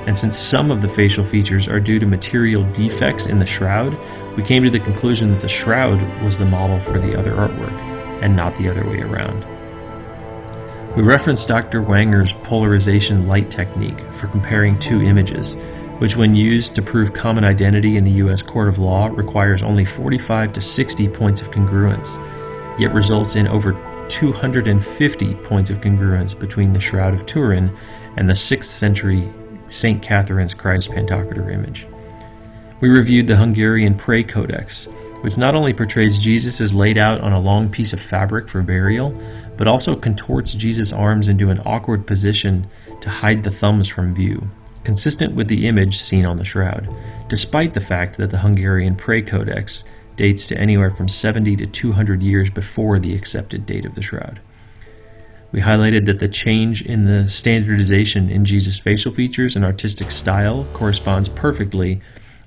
And since some of the facial features are due to material defects in the shroud, we came to the conclusion that the shroud was the model for the other artwork, and not the other way around. We referenced Dr. Wanger's polarization light technique for comparing two images, which when used to prove common identity in the U.S. Court of Law requires only 45 to 60 points of congruence, yet results in over 250 points of congruence between the Shroud of Turin and the 6th century St. Catherine's Christ Pantocrator image. We reviewed the Hungarian Prayer Codex, which not only portrays Jesus as laid out on a long piece of fabric for burial, but also contorts Jesus' arms into an awkward position to hide the thumbs from view, consistent with the image seen on the shroud, despite the fact that the Hungarian Prayer Codex dates to anywhere from 70 to 200 years before the accepted date of the shroud. We highlighted that the change in the standardization in Jesus' facial features and artistic style corresponds perfectly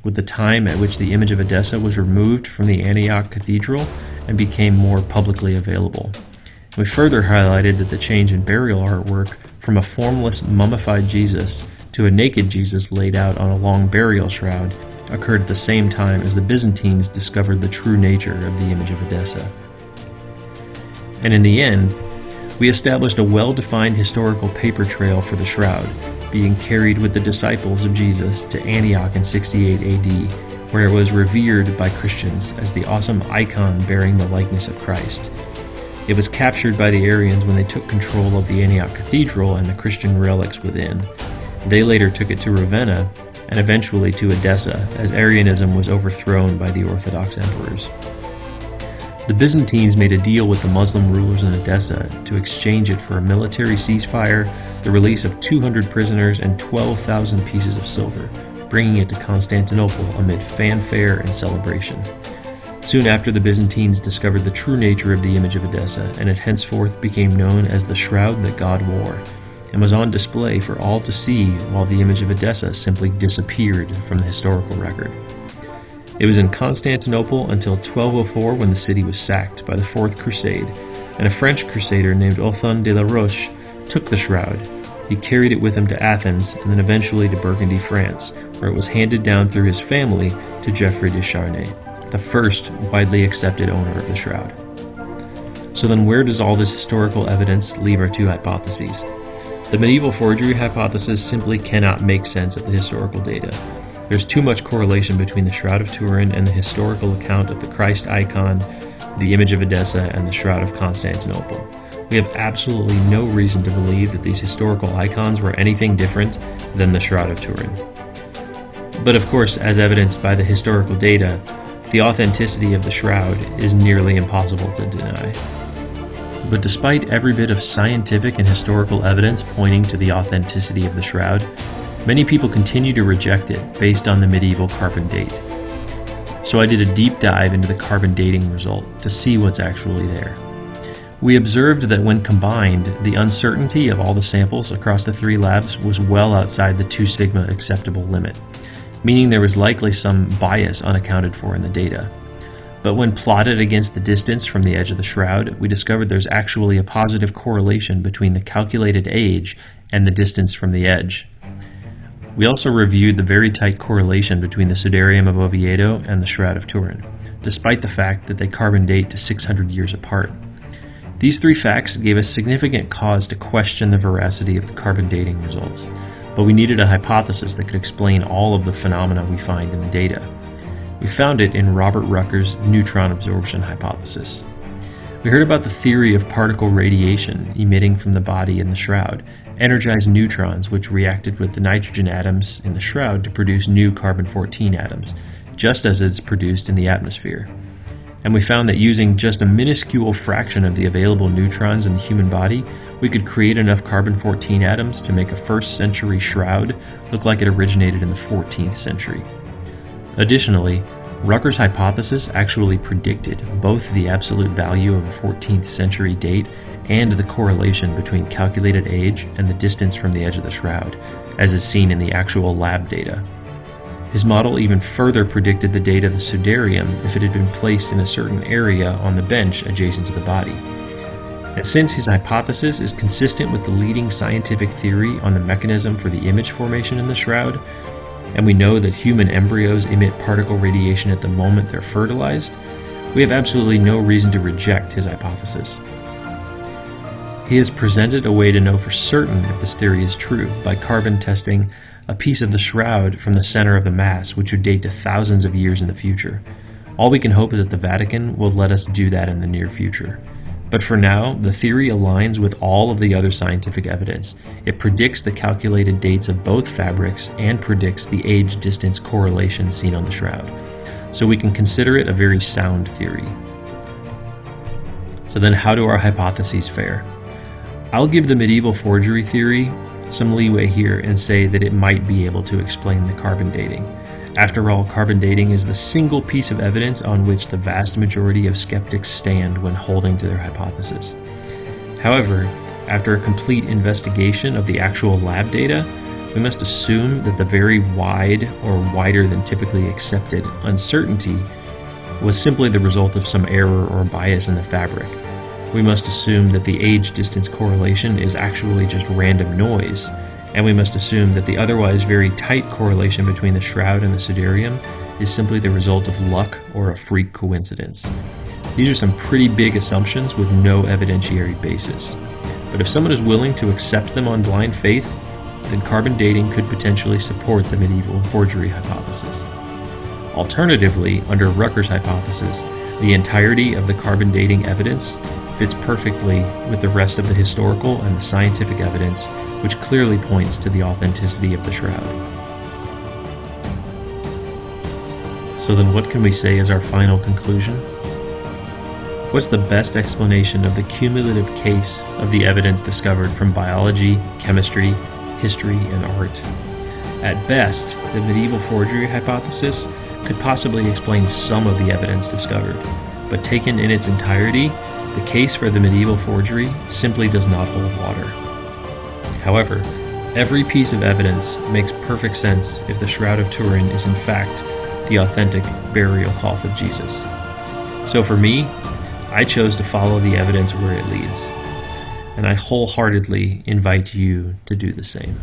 with the time at which the image of Edessa was removed from the Antioch Cathedral and became more publicly available. We further highlighted that the change in burial artwork from a formless mummified Jesus to a naked Jesus laid out on a long burial shroud occurred at the same time as the Byzantines discovered the true nature of the image of Edessa. And in the end, we established a well-defined historical paper trail for the shroud, being carried with the disciples of Jesus to Antioch in 68 AD, where it was revered by Christians as the awesome icon bearing the likeness of Christ. It was captured by the Arians when they took control of the Antioch Cathedral and the Christian relics within. They later took it to Ravenna, and eventually to Edessa, as Arianism was overthrown by the Orthodox emperors. The Byzantines made a deal with the Muslim rulers in Edessa to exchange it for a military ceasefire, the release of 200 prisoners, and 12,000 pieces of silver, bringing it to Constantinople amid fanfare and celebration. Soon after, the Byzantines discovered the true nature of the image of Edessa, and it henceforth became known as the shroud that God wore, and was on display for all to see, while the image of Edessa simply disappeared from the historical record. It was in Constantinople until 1204 when the city was sacked by the Fourth Crusade, and a French crusader named Othon de la Roche took the shroud. He carried it with him to Athens and then eventually to Burgundy, France, where it was handed down through his family to Geoffrey de Charnay, the first widely accepted owner of the shroud. So then where does all this historical evidence leave our two hypotheses? The medieval forgery hypothesis simply cannot make sense of the historical data. There's too much correlation between the Shroud of Turin and the historical account of the Christ icon, the image of Edessa, and the Shroud of Constantinople. We have absolutely no reason to believe that these historical icons were anything different than the Shroud of Turin. But of course, as evidenced by the historical data, the authenticity of the shroud is nearly impossible to deny. But despite every bit of scientific and historical evidence pointing to the authenticity of the shroud, many people continue to reject it based on the medieval carbon date. So I did a deep dive into the carbon dating result to see what's actually there. We observed that when combined, the uncertainty of all the samples across the 3 labs was well outside the 2 sigma acceptable limit, meaning there was likely some bias unaccounted for in the data. But when plotted against the distance from the edge of the shroud, we discovered there's actually a positive correlation between the calculated age and the distance from the edge. We also reviewed the very tight correlation between the Sudarium of Oviedo and the Shroud of Turin, despite the fact that they carbon date to 600 years apart. These three facts gave us significant cause to question the veracity of the carbon dating results, but we needed a hypothesis that could explain all of the phenomena we find in the data. We found it in Robert Rucker's neutron absorption hypothesis. We heard about the theory of particle radiation emitting from the body in the shroud, energized neutrons which reacted with the nitrogen atoms in the shroud to produce new carbon-14 atoms, just as it's produced in the atmosphere. And we found that using just a minuscule fraction of the available neutrons in the human body, we could create enough carbon-14 atoms to make a first-century shroud look like it originated in the 14th century. Additionally, Rucker's hypothesis actually predicted both the absolute value of a 14th century date and the correlation between calculated age and the distance from the edge of the shroud, as is seen in the actual lab data. His model even further predicted the date of the Sudarium if it had been placed in a certain area on the bench adjacent to the body. And since his hypothesis is consistent with the leading scientific theory on the mechanism for the image formation in the shroud, and we know that human embryos emit particle radiation at the moment they're fertilized, we have absolutely no reason to reject his hypothesis. He has presented a way to know for certain if this theory is true by carbon testing a piece of the shroud from the center of the mass, which would date to thousands of years in the future. All we can hope is that the Vatican will let us do that in the near future. But for now, the theory aligns with all of the other scientific evidence. It predicts the calculated dates of both fabrics and predicts the age-distance correlation seen on the shroud. So we can consider it a very sound theory. So then how do our hypotheses fare? I'll give the medieval forgery theory some leeway here and say that it might be able to explain the carbon dating. After all, carbon dating is the single piece of evidence on which the vast majority of skeptics stand when holding to their hypothesis. However, after a complete investigation of the actual lab data, we must assume that the very wide or wider than typically accepted uncertainty was simply the result of some error or bias in the fabric. We must assume that the age-distance correlation is actually just random noise, and we must assume that the otherwise very tight correlation between the shroud and the Sudarium is simply the result of luck or a freak coincidence. These are some pretty big assumptions with no evidentiary basis. But if someone is willing to accept them on blind faith, then carbon dating could potentially support the medieval forgery hypothesis. Alternatively, under Rucker's hypothesis, the entirety of the carbon dating evidence fits perfectly with the rest of the historical and the scientific evidence, which clearly points to the authenticity of the shroud. So then what can we say as our final conclusion? What's the best explanation of the cumulative case of the evidence discovered from biology, chemistry, history, and art? At best, the medieval forgery hypothesis could possibly explain some of the evidence discovered, but taken in its entirety, the case for the medieval forgery simply does not hold water. However, every piece of evidence makes perfect sense if the Shroud of Turin is in fact the authentic burial cloth of Jesus. So for me, I chose to follow the evidence where it leads, and I wholeheartedly invite you to do the same.